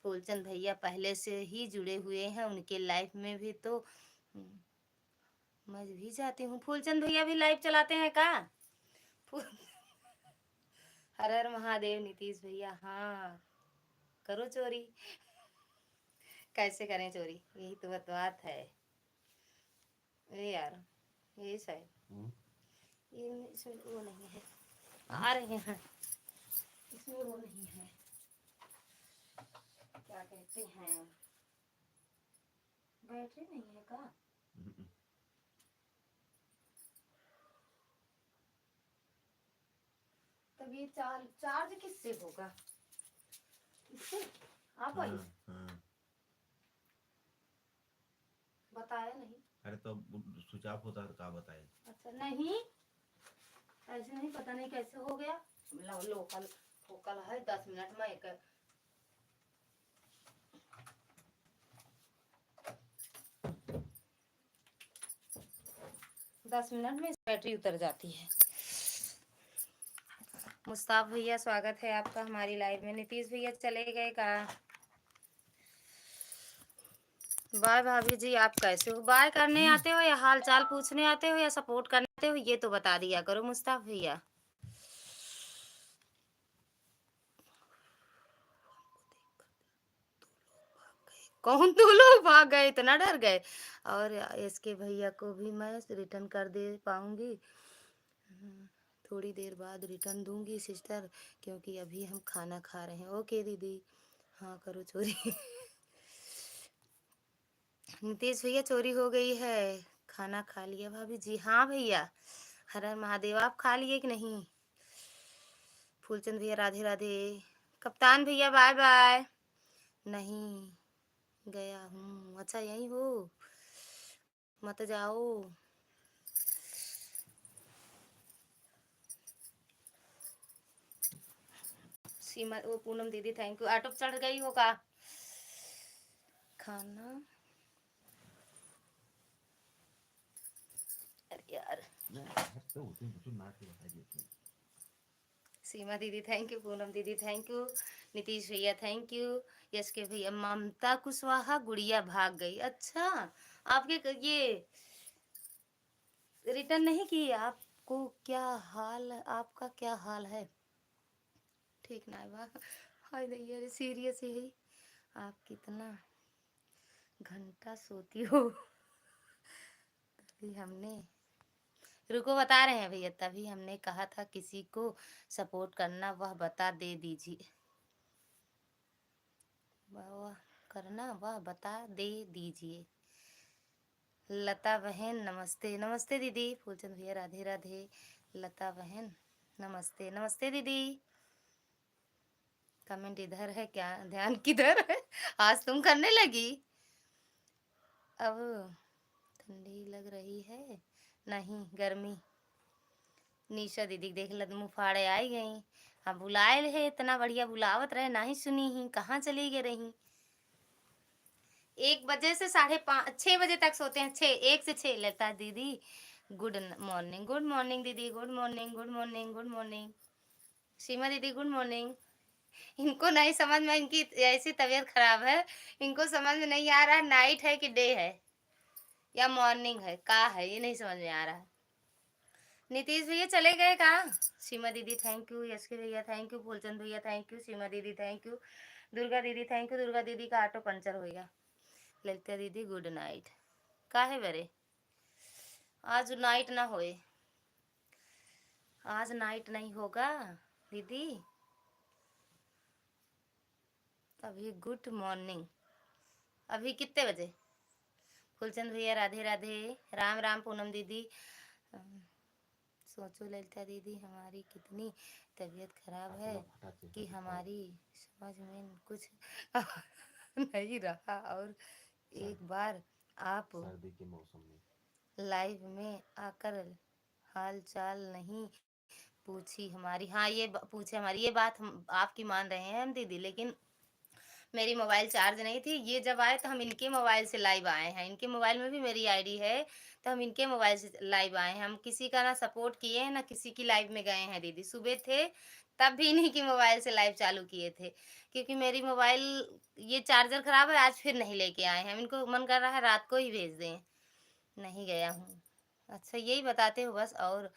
फूलचंद भैया पहले से ही जुड़े हुए हैं, उनके लाइफ में भी तो मैं भी जाती हूँ। फूलचंद भैया भी लाइव चलाते हैं का? हर हर महादेव। नीतीश भैया हाँ, करो चोरी। कैसे करें चोरी, यही तो बात है। ये यार, ये शायद ये इसमें वो नहीं है। आ रहे हैं, इसमें वो नहीं है, क्या कहते हैं, बैटरी नहीं है का? तब ये चार्ज किससे होगा? इससे? आप आई बताया नहीं। अरे तो स्विच ऑफ होता है, क्या बताए? अच्छा नहीं, ऐसे नहीं, पता नहीं कैसे हो गया। लोकल फोकल है। 10 मिनट में एक 10 मिनट में बैटरी उतर जाती है। मुस्ताफ भैया स्वागत है आपका हमारी लाइव में। नीतीश भैया चले गए का? बाय भाभी जी, आप कैसे हो? बाय करने आते हो या हाल चाल पूछने आते हो या सपोर्ट करने आते हो, ये तो बता दिया करो मुस्ताफ भैया। कौन? 2 लोग भाग गए? इतना डर गए? और इसके भैया को भी मैं रिटर्न कर दे पाऊंगी, थोड़ी देर बाद रिटर्न दूंगी सिस्टर, क्योंकि अभी हम खाना खा रहे हैं। ओके दीदी, हाँ करो चोरी। नीतीश भैया चोरी हो गई है। खाना खा लिया भाभी जी? हाँ भैया, हर हर महादेव। आप खा लिए कि नहीं? फूलचंद भैया राधे राधे। कप्तान भैया बाय बाय। नहीं गया हूँ। अच्छा यही हो, मत जाओ। सीमा वो पूनम दीदी थैंक यू। ऑटो चढ़ गई होगा। खाना, अरे यार। सीमा दीदी थैंक यू, पूनम दीदी थैंक यू, नीतीश भैया थैंक यू, यश के भैया। ममता कुशवाहा गुड़िया भाग गई। अच्छा आपके ये रिटर्न नहीं किए? आपको क्या हाल, आपका क्या हाल है? ठीक ना है बा? हाय दैया सीरियस ही। आप कितना घंटा सोती हो? तभी हमने, रुको बता रहे हैं भैया, तभी हमने कहा था किसी को सपोर्ट करना वह बता दे दीजिए, वह करना वह बता दे दीजिए। लता बहन नमस्ते। नमस्ते दीदी। फूलचंद भैया राधे राधे। लता बहन नमस्ते। नमस्ते दीदी। कमेंट इधर है क्या, ध्यान किधर है? आज तुम करने लगी? अब ठंडी लग रही है? नहीं गर्मी। निशा दीदी देख लत मुँह फाड़े आई गई। हाँ बुलाए है, इतना बढ़िया बुलावत रहे, ना ही सुनी ही, कहाँ चली गई रही? 1 बजे से 5:30 6 बजे तक सोते हैं। 1 से 6। लता दीदी गुड मॉर्निंग। गुड मॉर्निंग दीदी। Good morning, good morning, good morning. Seema दीदी गुड मॉर्निंग। इनको नहीं समझ में, इनकी ऐसी तबीयत खराब है, इनको समझ में नहीं आ रहा नाइट है कि डे है या मॉर्निंग है, का है ये नहीं समझ में आ रहा। नीतीश भैया चले गए कहाँ? सीमा दीदी थैंक यू, यश के भैया थैंक यू, फूलचंद भैया थैंक यू, सीमा दीदी थैंक यू, दुर्गा दीदी थैंक यू। दुर्गा दीदी का ऑटो पंचर हो गया। ललिता दीदी गुड नाइट। का है बरे? आज नाइट ना होए, आज नाइट नहीं होगा दीदी। अभी गुड मॉर्निंग। अभी कितने बजे? फुलचंद भैया राधे राधे। राम राम पूनम दीदी। सोचो ललिता दीदी हमारी कितनी तबीयत खराब है कि हमारी समझ में कुछ नहीं रहा। और एक बार आप सर्दी के मौसम में लाइव में आकर हाल चाल नहीं पूछी हमारी। हाँ ये पूछे हमारी, ये बात हम आपकी मान रहे हैं हम दीदी, लेकिन मेरी मोबाइल चार्ज नहीं थी। ये जब आए तो हम इनके मोबाइल से लाइव आए हैं, इनके मोबाइल में भी मेरी आईडी है, तो हम इनके मोबाइल से लाइव आए हैं। हम किसी का ना सपोर्ट किए हैं ना किसी की लाइव में गए हैं दीदी। सुबह थे तब भी इन्हीं की मोबाइल से लाइव चालू किए थे, क्योंकि मेरी मोबाइल ये चार्जर खराब है, आज फिर नहीं लेके आए हैं। इनको मन कर रहा है रात को ही भेज दें। नहीं गया हूँ। अच्छा यही बताते हो बस। और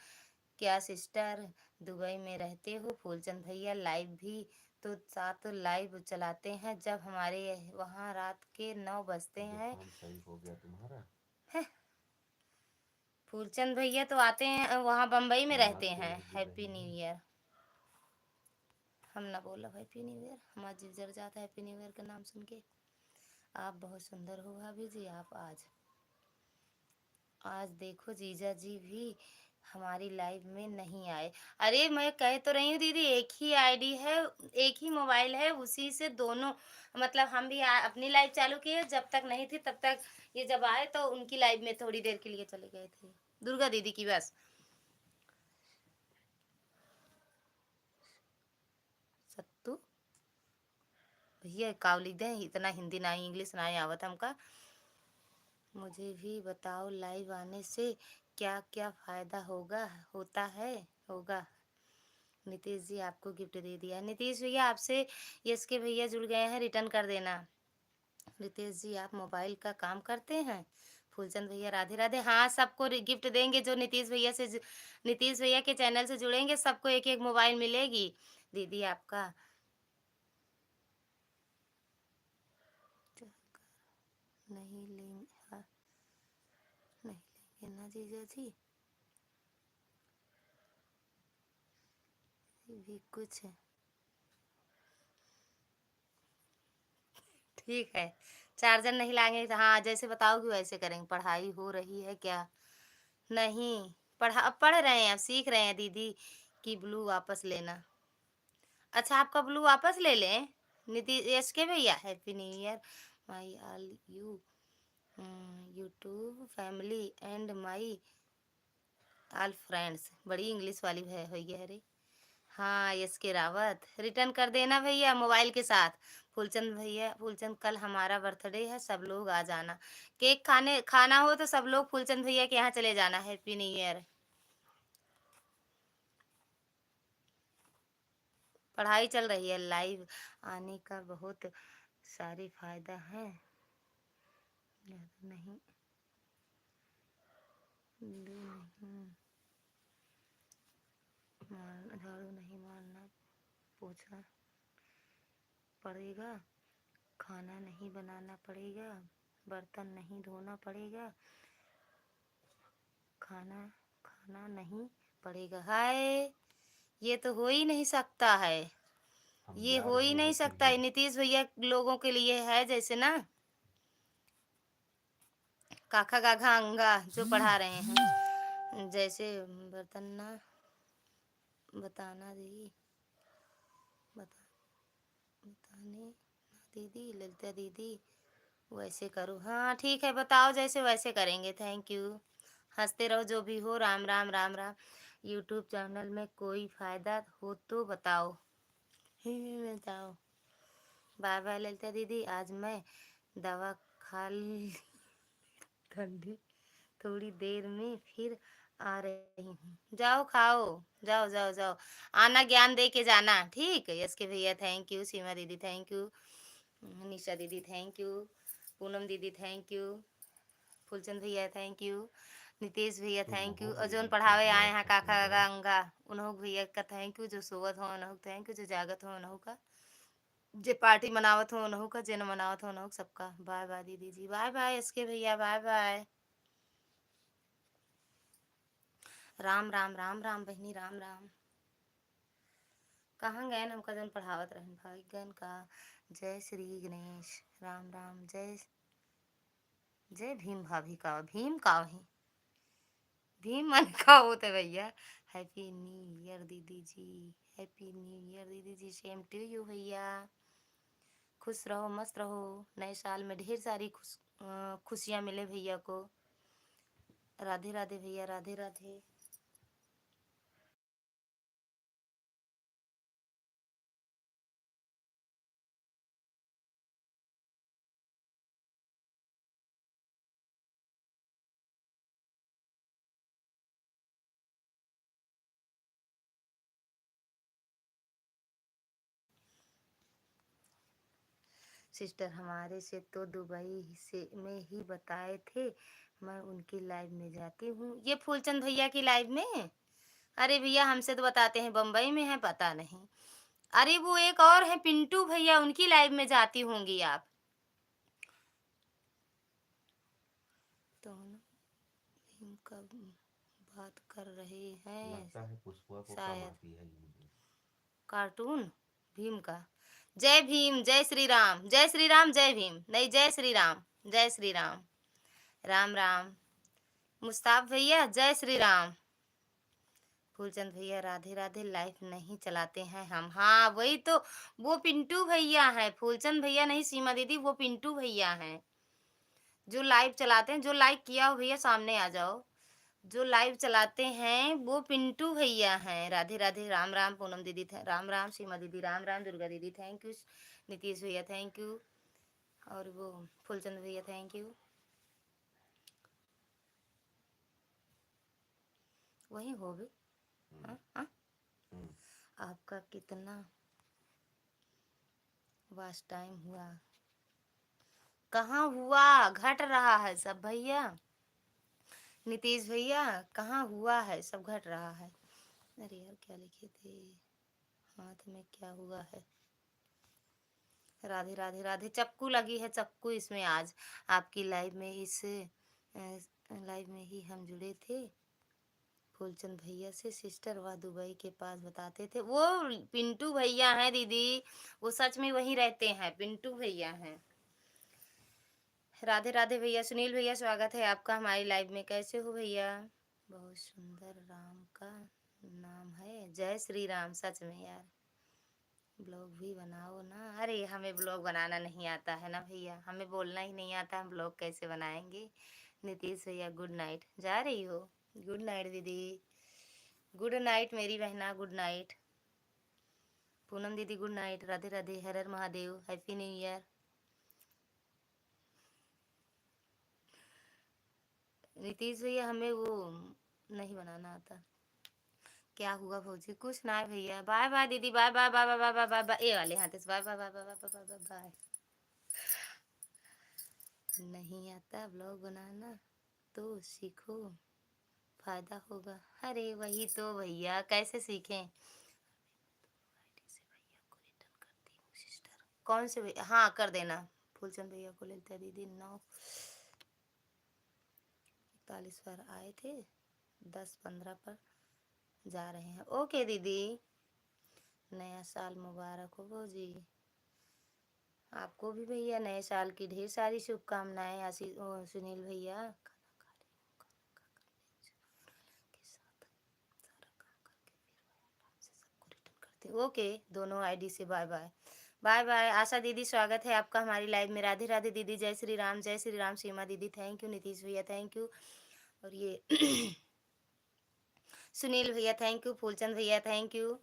क्या सिस्टर दुबई में रहते हो? फूलचंद भैया लाइव भी तो साथ लाइव चलाते हैं जब हमारे वहाँ रात के 9 बजते हैं। फोन सही हो गया तुम्हारा? है? फूलचंद भैया तो आते हैं, वहाँ बम्बई में रहते हैं। Happy new year. हम ना बोला हैप्पी न्यू ईयर, हमारा जी जर जाता है हैप्पी न्यू ईयर का नाम सुन के। आप बहुत सुंदर हो भाभी जी। आप आज आज देखो जीजा जी भी हमारी लाइव में नहीं आए। अरे मैं कह तो रही हूँ दीदी, एक ही आईडी है, एक ही मोबाइल है, उसी से दोनों, मतलब हम भी अपनी लाइव चालू किए जब तक नहीं थी तब तक, ये जब आए तो उनकी लाइव में थोड़ी देर के लिए चले गए थे। दुर्गा दीदी की बस। सत्तू भैया काव लिख दें, इतना हिंदी ना इंग्लिश ना आवत हमका। मुझे भी बताओ लाइव आने से क्या क्या फायदा होगा, होता है होगा। नीतीश जी आपको गिफ्ट दे दिया। नीतीश भैया आपसे यस के भैया जुड़ गए हैं, रिटर्न कर देना। रितेश जी आप मोबाइल का काम करते हैं? फूलचंद भैया राधे राधे। हाँ सबको गिफ्ट देंगे जो नीतीश भैया से नीतीश भैया के चैनल से जुड़ेंगे, सबको एक एक मोबाइल मिलेगी। दीदी आपका नहीं लेंगे? हाँ, नहीं लेंगे ना जीजा जी, ये भी कुछ है। ठीक है, चार्जर नहीं लाएंगे तो हाँ जैसे बताओगी वैसे करेंगे। पढ़ाई हो रही है क्या? नहीं, पढ़ रहे हैं, अब सीख रहे हैं दीदी कि ब्लू वापस लेना। अच्छा आपका ब्लू वापस ले लें? नीतीश यस के भैया happy new year my all you YouTube family and my all friends. बड़ी इंग्लिश वाली है हो गया रे। हाँ यस के रावत रिटर्न कर देना भैया मोबाइल के साथ। फूलचंद भैया, फूलचंद कल हमारा बर्थडे है, सब लोग आ जाना। केक खाना हो तो सब लोग फूलचंद भैया के यहाँ चले जाना। Happy new year. पढ़ाई चल रही है। लाइव आने का बहुत सारी फायदा है। नहीं झाड़ू नहीं मारना पोछा पड़ेगा, खाना नहीं बनाना पड़ेगा, बर्तन नहीं धोना पड़ेगा, खाना खाना नहीं पड़ेगा। हाय ये तो हो ही नहीं सकता है, ये हो ही नहीं सकता है। नीतीश भैया लोगों के लिए है जैसे ना काका गाघा अंगा जो पढ़ा रहे हैं, जैसे बर्तन ना बताना दी बता बताने ना दीदी, ललिता दीदी वैसे करो। हाँ ठीक है बताओ जैसे वैसे करेंगे। Thank you. हंसते रहो जो भी हो। राम राम राम राम। यूट्यूब चैनल में कोई फायदा हो तो बताओ। बताओ। बाय बाय ललिता दीदी। आज मैं दवा खा ली ठंडी, थोड़ी देर में फिर आ रही हूँ। जाओ खाओ, जाओ जाओ जाओ, आना ज्ञान दे के जाना। ठीक है यस के भैया थैंक यू। सीमा दीदी थैंक यू। निशा दीदी थैंक यू। पूनम दीदी थैंक यू। फूलचंद भैया थैंक यू। नितेश भैया थैंक यू। और जोन पढ़ावे आए हैं काका गंगा उन्हों भैया का थैंक यू। जो सोवत हो उन्हों थैंक यू। जो जागत हो उन्हों का, जे पार्टी मनावत हो उन्हों का, जे न मनावत हो उन्हों सबका। बाय बाय दीदी जी। बाय बाय इसके भैया। Bye bye. राम राम राम राम बहनी राम राम। कहाँ गए हमका जन पढ़ावत रहन भाई गन का। जय श्री गणेश। राम राम। जय जय भीम भाभी का भीम का वही भीम मन का होते भैया। हैप्पी न्यू ईयर दीदी जी। हैप्पी न्यू ईयर दीदी जी। सेम टू यू भैया। खुश रहो मस्त रहो। नए साल में ढेर सारी खुशियाँ मिले भैया को। राधे राधे भैया। राधे राधे। सिस्टर हमारे से तो दुबई से में ही बताए थे, मैं उनकी लाइव में जाती हूँ। ये फूलचंद भैया की लाइव में। अरे भैया हमसे तो बताते हैं बम्बई में है, पता नहीं। अरे वो एक और है पिंटू भैया, उनकी लाइव में जाती होंगी आप। तो इनका बात कर रहे हैं लगता है पुष्पा को कम शायद आती है हिंदी। कार्टून भीम का। जय भीम जय श्री राम। जय श्री राम जय भीम नहीं, जय श्री राम। जय श्री राम। राम राम। मुस्ताफ भैया जय श्री राम। फूलचंद भैया राधे राधे। लाइफ नहीं चलाते हैं हम। हाँ वही तो, वो पिंटू भैया है। फूलचंद भैया नहीं सीमा दीदी, वो पिंटू भैया हैं जो लाइव चलाते हैं। जो लाइक किया हो भैया सामने आ जाओ। जो लाइव चलाते हैं वो पिंटू भैया हैं। राधे राधे। राम राम। पूनम दीदी राम राम। सीमा दीदी राम राम। दुर्गा दीदी थैंक यू। नीतीश भैया थैंक यू। और वो फूलचंद भैया थैंक यू। वही हो भी। हाँ हाँ। आपका कितना वास्ट टाइम हुआ? कहाँ हुआ, घट रहा है सब भैया। नीतीश भैया कहाँ हुआ है, सब घट रहा है। अरे यार क्या लिखे थे, हाथ में क्या हुआ है। राधे राधे राधे। चक्कू लगी है चक्कू इसमें आज आपकी लाइव में। इस लाइव में ही हम जुड़े थे फूलचंद भैया से। सिस्टर वह दुबई के पास बताते थे। वो पिंटू भैया हैं दीदी, वो सच में वहीं रहते हैं, पिंटू भैया हैं। राधे राधे भैया। सुनील भैया स्वागत है आपका हमारी लाइव में। कैसे हो भैया? बहुत सुंदर राम का नाम है। जय श्री राम। सच में यार ब्लॉग भी बनाओ ना। अरे हमें ब्लॉग बनाना नहीं आता है ना भैया, हमें बोलना ही नहीं आता, हम ब्लॉग कैसे बनाएंगे। नीतीश भैया गुड नाइट, जा रही हो? गुड नाइट दीदी, गुड नाइट मेरी बहना, गुड नाइट। पूनम दीदी good night, Radhe Radhe, Har Har Mahadev, happy new year. Nitish भैया हमें वो नहीं बनाना आता। क्या हुआ फौजी? कुछ ना है भैया। बाय बाय दीदी, bye bye bye bye bye bye bye bye, ये वाले हाथ से bye bye bye bye bye bye bye bye. नहीं आता ब्लॉग बनाना तो सीखो, फायदा होगा। अरे वही तो भैया, कैसे सीखें? कौन से भैया? हाँ कर देना, फूलचंद भैया को लेते दीदी। 9:41 पर आए थे, 10:15 पर जा रहे हैं। ओके दीदी, नया साल मुबारक हो भौजी। आपको भी भैया नए साल की ढेर सारी शुभकामनाएं। सुनील भैया खाना खा रही हूँ, खाना खा कर के साथ सारा काम करके फिर मैं आराम से सबको रिटर्न करती हूँ। ओके, दोनों आईडी से bye bye. Bye bye. Asha दीदी स्वागत है आपका हमारी लाइव में। राधे राधे दीदी, जय श्री राम, जय श्री राम। सीमा दीदी थैंक यू, नीतीश भैया थैंक यू, और ये सुनील भैया थैंक यू, फूलचंद भैया थैंक यू।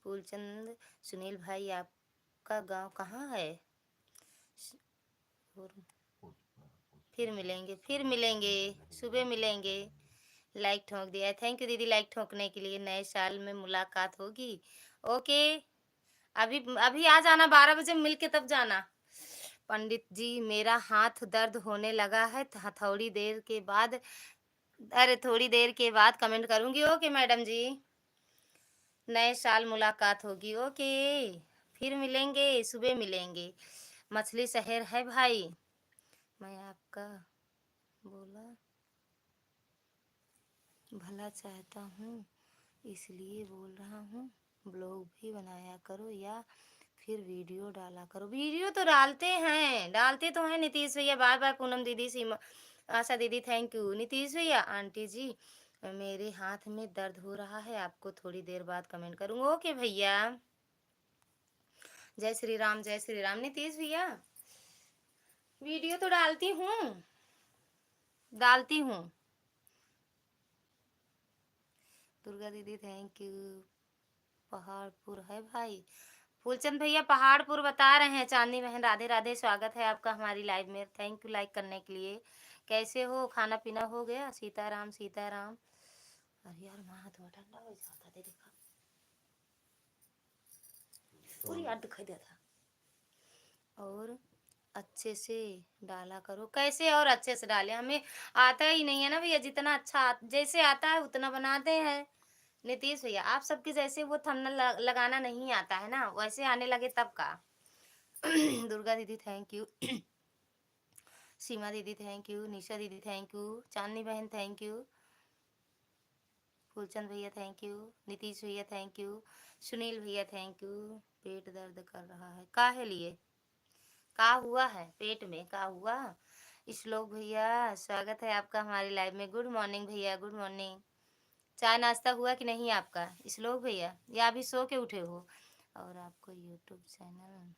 फूलचंद, सुनील भाई आपका गांव कहाँ है? फिर मिलेंगे, फिर मिलेंगे, सुबह मिलेंगे। लाइक ठोक दिया, थैंक यू दीदी लाइक ठोकने के लिए। नए साल में मुलाकात होगी। ओके, अभी अभी आ जाना, 12 बजे मिलके तब जाना। पंडित जी मेरा हाथ दर्द होने लगा है, थोड़ी देर के बाद, अरे थोड़ी देर के बाद कमेंट करूंगी। ओके मैडम जी, नए साल मुलाकात होगी। ओके, फिर मिलेंगे, सुबह मिलेंगे। मछली शहर है भाई, मैं आपका बोला भला चाहता हूँ, इसलिए बोल रहा हूँ। ब्लॉग भी बनाया करो या फिर वीडियो डाला करो। वीडियो तो डालते हैं, डालते तो हैं नीतीश भैया। बाय बाय पूनम दीदी, सीमा, आशा दीदी थैंक यू। नीतीश भैया, आंटी जी मेरे हाथ में दर्द हो रहा है, आपको थोड़ी देर बाद कमेंट करूँगा। ओके भैया, जय श्री राम, जय श्री राम। नीतीश भैया वीडियो तो डालती हूँ, डालती हूँ। दुर्गा दीदी थैंक यू। पहाड़पुर है भाई। फूलचंद भैया पहाड़पुर बता रहे हैं। चांदनी बहन राधे राधे, स्वागत है आपका हमारी लाइव में। थैंक यू लाइक करने के लिए। कैसे हो? खाना पीना हो गया? सीताराम सीताराम। अरे यार वहाँ हाथ ठंडा हो जाता दे, देखा पूरी याद दिखाई देता। और अच्छे से डाला करो। कैसे और अच्छे से डालें? हमें आता ही नहीं है ना भैया। जितना अच्छा जैसे आता है उतना बनाते हैं। नीतीश भैया आप सबके जैसे वो थंबनेल लगाना नहीं आता है ना, वैसे आने लगे तब का। दुर्गा दीदी थैंक यू। सीमा दीदी थैंक यू, निशा दीदी थैंक यू, चांदनी बहन थैंक यू, फूलचंद भैया थैंक यू, नीतीश भैया थैंक यू, सुनील भैया थैंक यू। पेट दर्द कर रहा है, काहे लिए? का हुआ है पेट में, का हुआ? श्लोक भैया स्वागत है आपका हमारी लाइव में। गुड मॉर्निंग भैया, गुड मॉर्निंग। चाय नाश्ता हुआ कि नहीं आपका श्लोक भैया, या अभी सो के उठे हो? और आपको यूट्यूब चैनल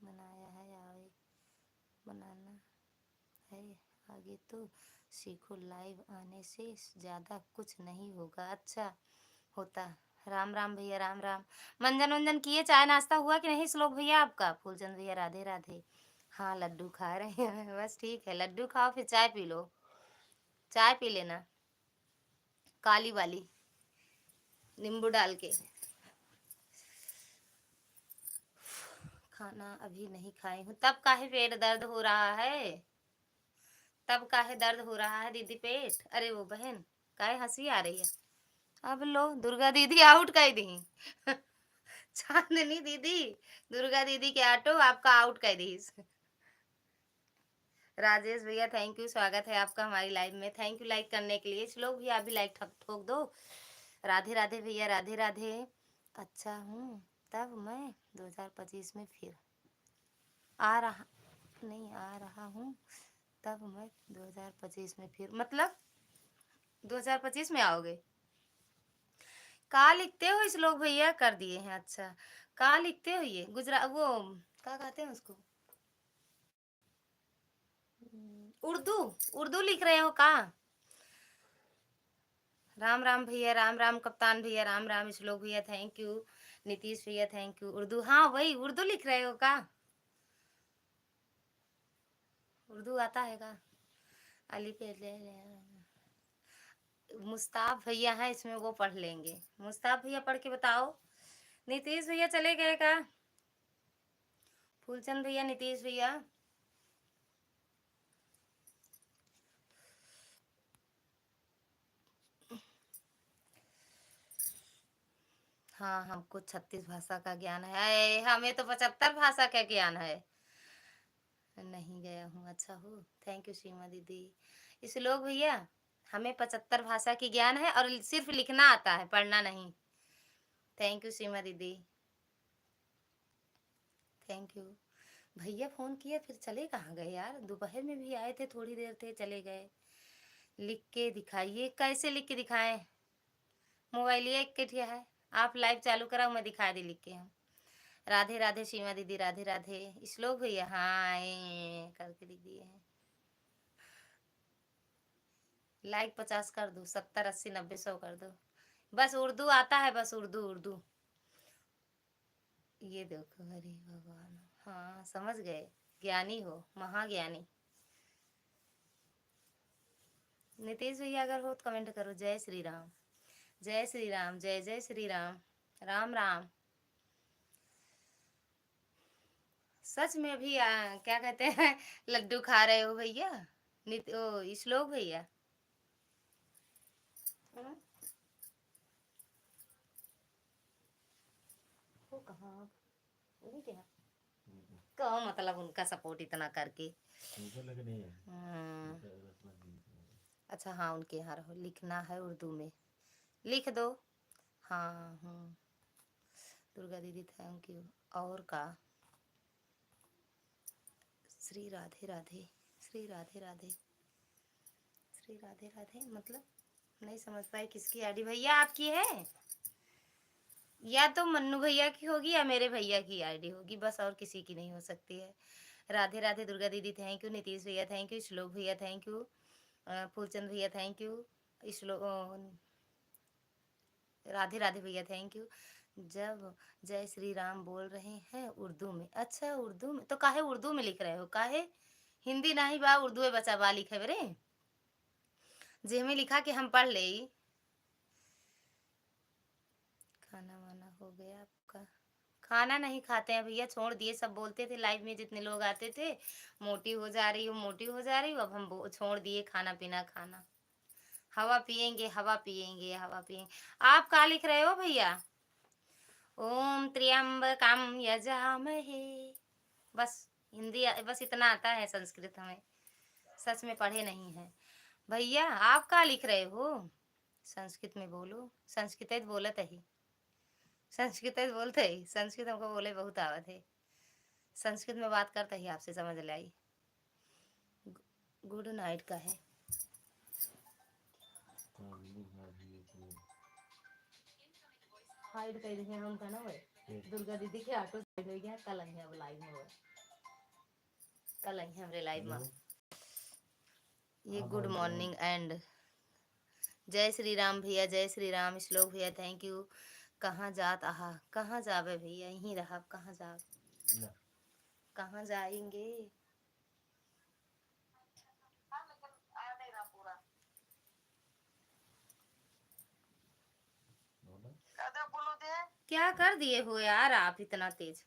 बनाया है, आगे बनाना है, आगे तो सीखो। लाइव आने से ज़्यादा कुछ नहीं होगा। अच्छा होता। राम राम भैया, राम राम। मंजन वंजन किए? चाय नाश्ता हुआ कि नहीं श्लोक भैया आपका? फूलचंद भैया राधे राधे। हाँ लड्डू खा रहे हैं, बस ठीक है, लड्डू खाओ फिर चाय पी लो। चाय पी लेना काली वाली, नींबू डाल के। खाना अभी नहीं खाई हूँ। तब काहे पेट दर्द हो रहा है? तब काहे दर्द हो रहा है दीदी पेट? अरे वो बहन काहे हंसी आ रही है? अब लो दुर्गा दीदी आउट कर दी। चांदनी दीदी, दुर्गा दीदी के ऑटो आपका आउट कर दी। राजेश भैया थैंक यू, स्वागत है आपका हमारी लाइव में। थैंक यू लाइक करने के लिए। श्लोक भी आप भी लाइक ठोक दो। राधे राधे भैया, राधे राधे। अच्छा हूँ तब मैं 2025 में फिर आ रहा, नहीं आ रहा हूँ तब मैं 2025 में फिर, मतलब 2025 में आओगे? का लिखते हो श्लोक भैया? कर दिए हैं, अच्छा। का लिखते हो ये? वो क्या कहते हैं उसको? उर्दू, उर्दू लिख रहे हो का? राम राम भैया, राम राम कप्तान भैया, राम राम श्लोक भैया, थैंक यू। नीतीश भैया थैंक यू। उर्दू, हाँ वही उर्दू लिख रहे हो का? उर्दू आता है का? अली पे ले मुस्ताफ भैया है इसमें, वो पढ़ लेंगे। मुस्ताफ भैया पढ़ के बताओ। नीतीश भैया चले गए का? फूलचंद भैया, नीतीश भैया, हाँ हमको 36 भाषा का ज्ञान है। हमें तो 75 भाषा का ज्ञान है। नहीं गया हूँ, अच्छा हो, थैंक यू सीमा दीदी। इस लोग भैया, हमें 75 भाषा की ज्ञान है और सिर्फ लिखना आता है, पढ़ना नहीं। थैंक यू सीमा दीदी, थैंक यू। भैया फोन किया फिर चले कहाँ गए यार? दोपहर में भी आए थे, थोड़ी देर थे, चले गए। लिख के दिखाइए। कैसे लिख के दिखाएं? मोबाइल ये एक के है, आप लाइव चालू कराओ, मैं दिखा दी लिख के। हम राधे राधे सीमा दीदी, राधे राधे। श्लोक भैया, हाँ करके लिख दिए हैं। लाइक 50 कर दो, 70 80 90 100 कर दो। बस उर्दू आता है, बस उर्दू उर्दू। ये देखो, हरे भगवान, हाँ समझ गए, ज्ञानी हो, महाज्ञानी। नीतीश भैया अगर हो तो कमेंट करो, जय श्री राम, जय श्री राम, जय जय श्री राम, राम राम। सच में भी क्या कहते हैं, लड्डू खा रहे हो भैया? ओ श्लोक भैया, हाँ? वो कहाँ, नहीं क्या कहो, मतलब उनका सपोर्ट इतना करके। अच्छा हाँ, उनके यहाँ रहो, लिखना है उर्दू में, लिख दो। हाँ दुर्गा दीदी थैंक यू। और का? श्री राधे राधे, श्री राधे राधे, श्री राधे राधे मतलब नहीं समझ पाई किसकी आईडी भैया आपकी है? या तो मन्नू भैया की होगी या मेरे भैया की आईडी होगी, बस और किसी की नहीं हो सकती है। राधे राधे दुर्गा दीदी थैंक यू, नीतीश भैया थैंक यू, श्लोक भैया थैंक यू, फूलचंद भैया थैंक यू, श्लोक राधे राधे भैया थैंक यू। जब जय श्री राम बोल रहे हैं उर्दू में, अच्छा उर्दू में तो काहे उर्दू में लिख रहे हो? काहे हिंदी नहीं बा, उर्दू में बचा बा लिखे बरे, जे में लिखा कि हम पढ़ ले। खाना वाना हो गया आपका? खाना नहीं खाते हैं भैया, छोड़ दिए। सब बोलते थे लाइव में जितने लोग आते थे, मोटी हो जा रही हो, मोटी हो जा रही हो। अब हम छोड़ दिए खाना पीना खाना। हवा पियेंगे, हवा पियेंगे, हवा पियेंगे। आप क्या लिख रहे हो भैया? ओम त्र्यंबकम यजामहे। बस हिंदी बस इतना आता है, संस्कृत हमें सच में पढ़े नहीं है। भैया आप क्या लिख रहे हो? संस्कृत में बोलो, संस्कृत बोलत ही, संस्कृत बोलते ही, संस्कृत हमको बोले बहुत आवत है, संस्कृत में बात करते ही आपसे समझ लाई। गुड नाइट का है, हाइड कर दिए हम का ना भाई। दुर्गा दीदी के ऑटो साइड हो गया, कल आई है लाइव में, कल आई है हमरे लाइव में। ये गुड मॉर्निंग एंड जय श्री राम भैया, जय श्री राम। श्लोक भैया थैंक यू। कहाँ जात आहा? कहाँ जावे भैया, यहीं रहा, कहाँ जा, कहाँ जाएंगे? क्या कर दिए हो यार आप इतना तेज?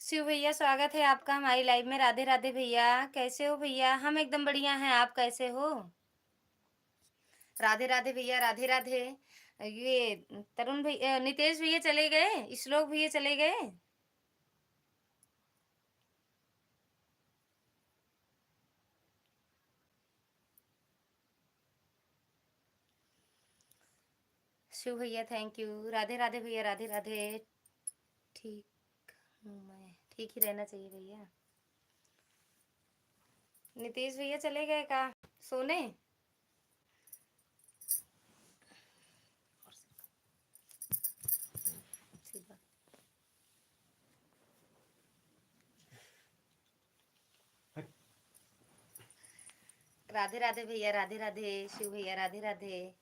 शिव भैया स्वागत है आपका हमारी लाइव में। राधे राधे भैया, कैसे हो भैया? हम एकदम बढ़िया हैं, आप कैसे हो? राधे राधे भैया, राधे राधे। ये तरुण भैया, नितेश भैया चले गए, श्लोक भैया चले गए। शिव भैया थैंक यू। राधे राधे भैया, राधे राधे। ठीक हूँ मैं, ठीक ही रहना चाहिए भैया। नितेश भैया चले गए का सोने? सीधा। राधे राधे भैया, राधे राधे। शिव भैया राधे राधे।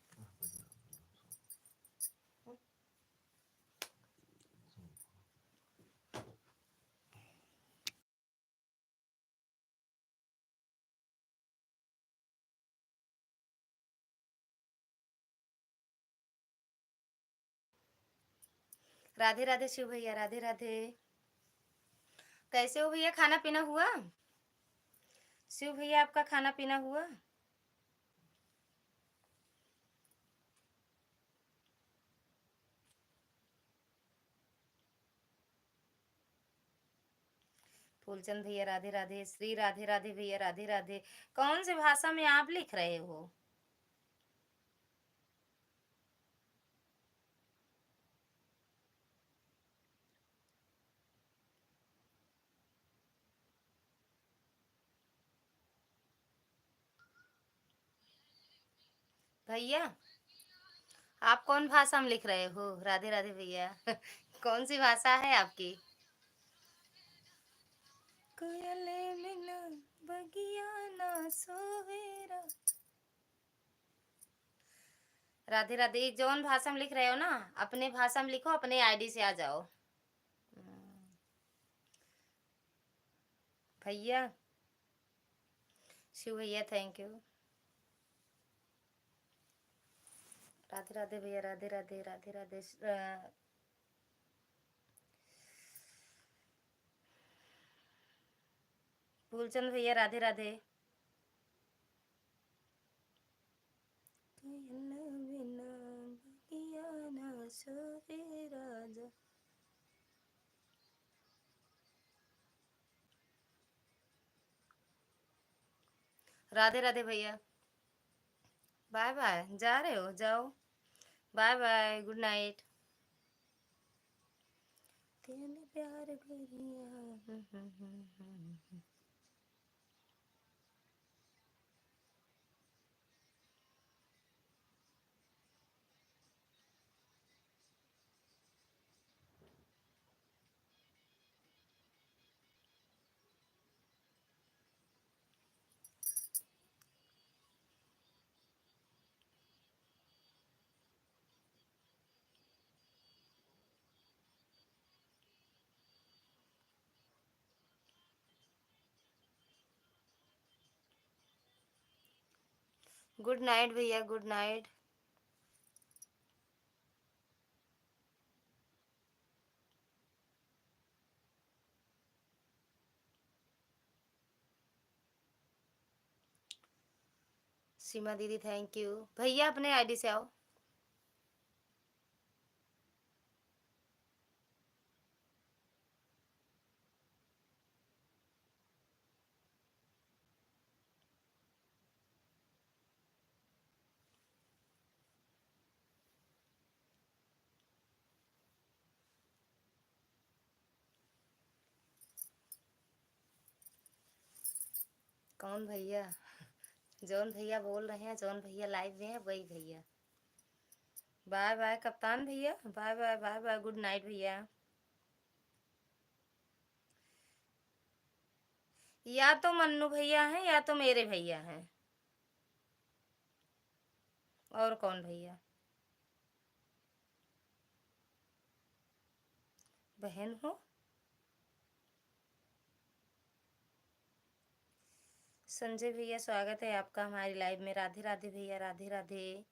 राधे राधे शिव भैया, राधे राधे। कैसे हो भैया? खाना पीना हुआ? शिव भैया आपका खाना पीना हुआ? फूलचंद भैया राधे राधे। श्री राधे राधे भैया, राधे राधे। कौन सी भाषा में आप लिख रहे हो? भैया आप कौन भाषा में लिख रहे हो? राधे राधे भैया। कौन सी भाषा है आपकी? कोयले मिला बगिया ना सोवेरा। राधे राधे। जौन भाषा में लिख रहे हो ना, अपने भाषा में लिखो, अपने आईडी से आ जाओ भैया। शिव भैया थैंक यू। राधे राधे भैया, राधे राधे, राधे राधे। फूलचंद भैया राधे राधे। बिना बगिया ना सोवे राजा। राधे राधे भैया। Bye bye. जा रहे हो? जाओ। Bye bye, good night. तेने प्यार करिया। गुड नाइट भैया, गुड नाइट। सीमा दीदी थैंक यू। भैया अपने आईडी से आओ। कौन भैया? जौन भैया बोल रहे हैं, जौन भैया लाइव में है, वही भैया। बाय बाय कप्तान भैया, bye bye, bye bye, good night भैया। या तो मन्नू भैया हैं या तो मेरे भैया हैं। और कौन भैया? बहन हो? संजय भैया स्वागत है आपका हमारी लाइव में। राधे राधे भैया, राधे राधे।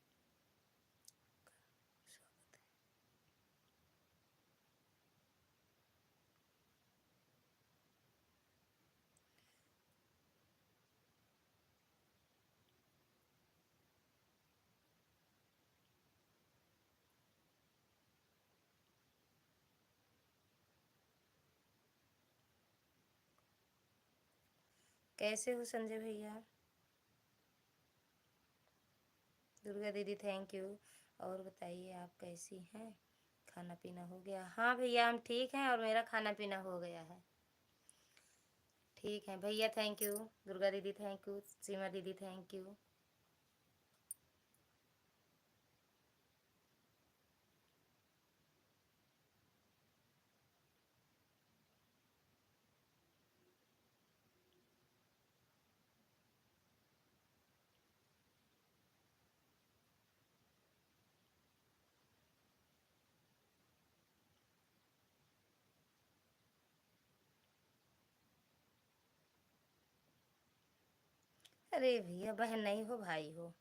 कैसे हो संजय भैया? दुर्गा दीदी थैंक यू। और बताइए आप कैसी हैं? खाना पीना हो गया? हाँ भैया हम ठीक हैं और मेरा खाना पीना हो गया है। ठीक है भैया, थैंक यू। दुर्गा दीदी थैंक यू। सीमा दीदी थैंक यू। अरे भैया, बहन नहीं हो भाई हो।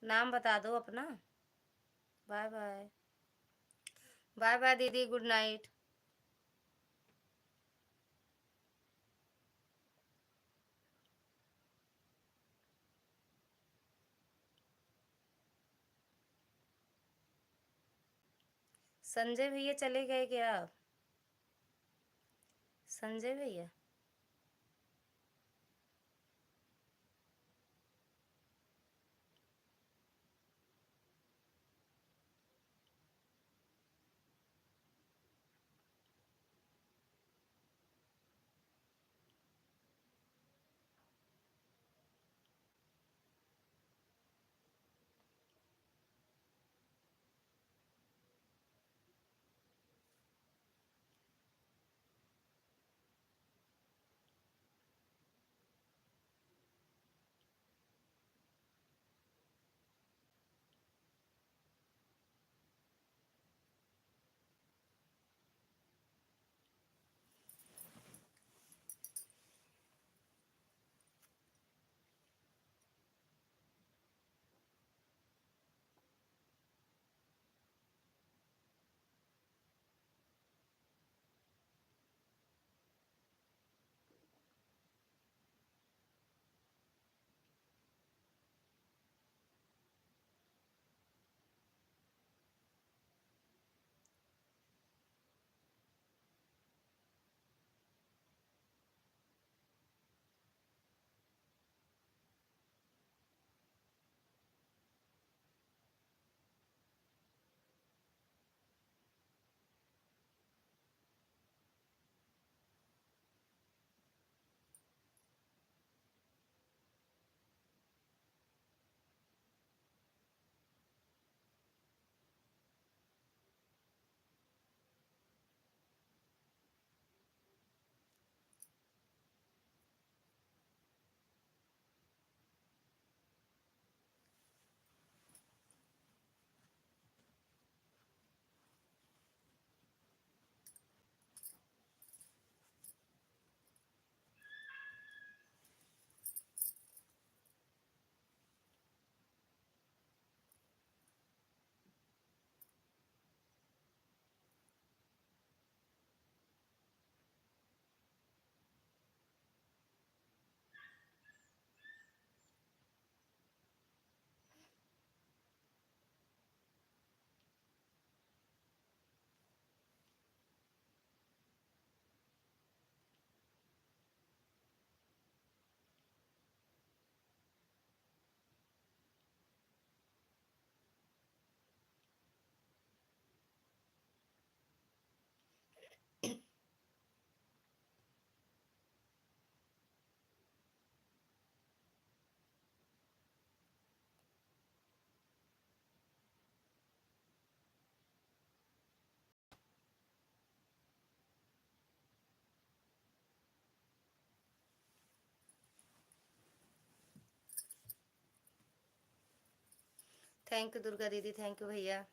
नाम बता दो अपना। Bye bye. बाय बाय दीदी, गुड नाइट। संजय भैया चले गए क्या आप? संजय भैया थैंक यू। दुर्गा दीदी थैंक यू भैया।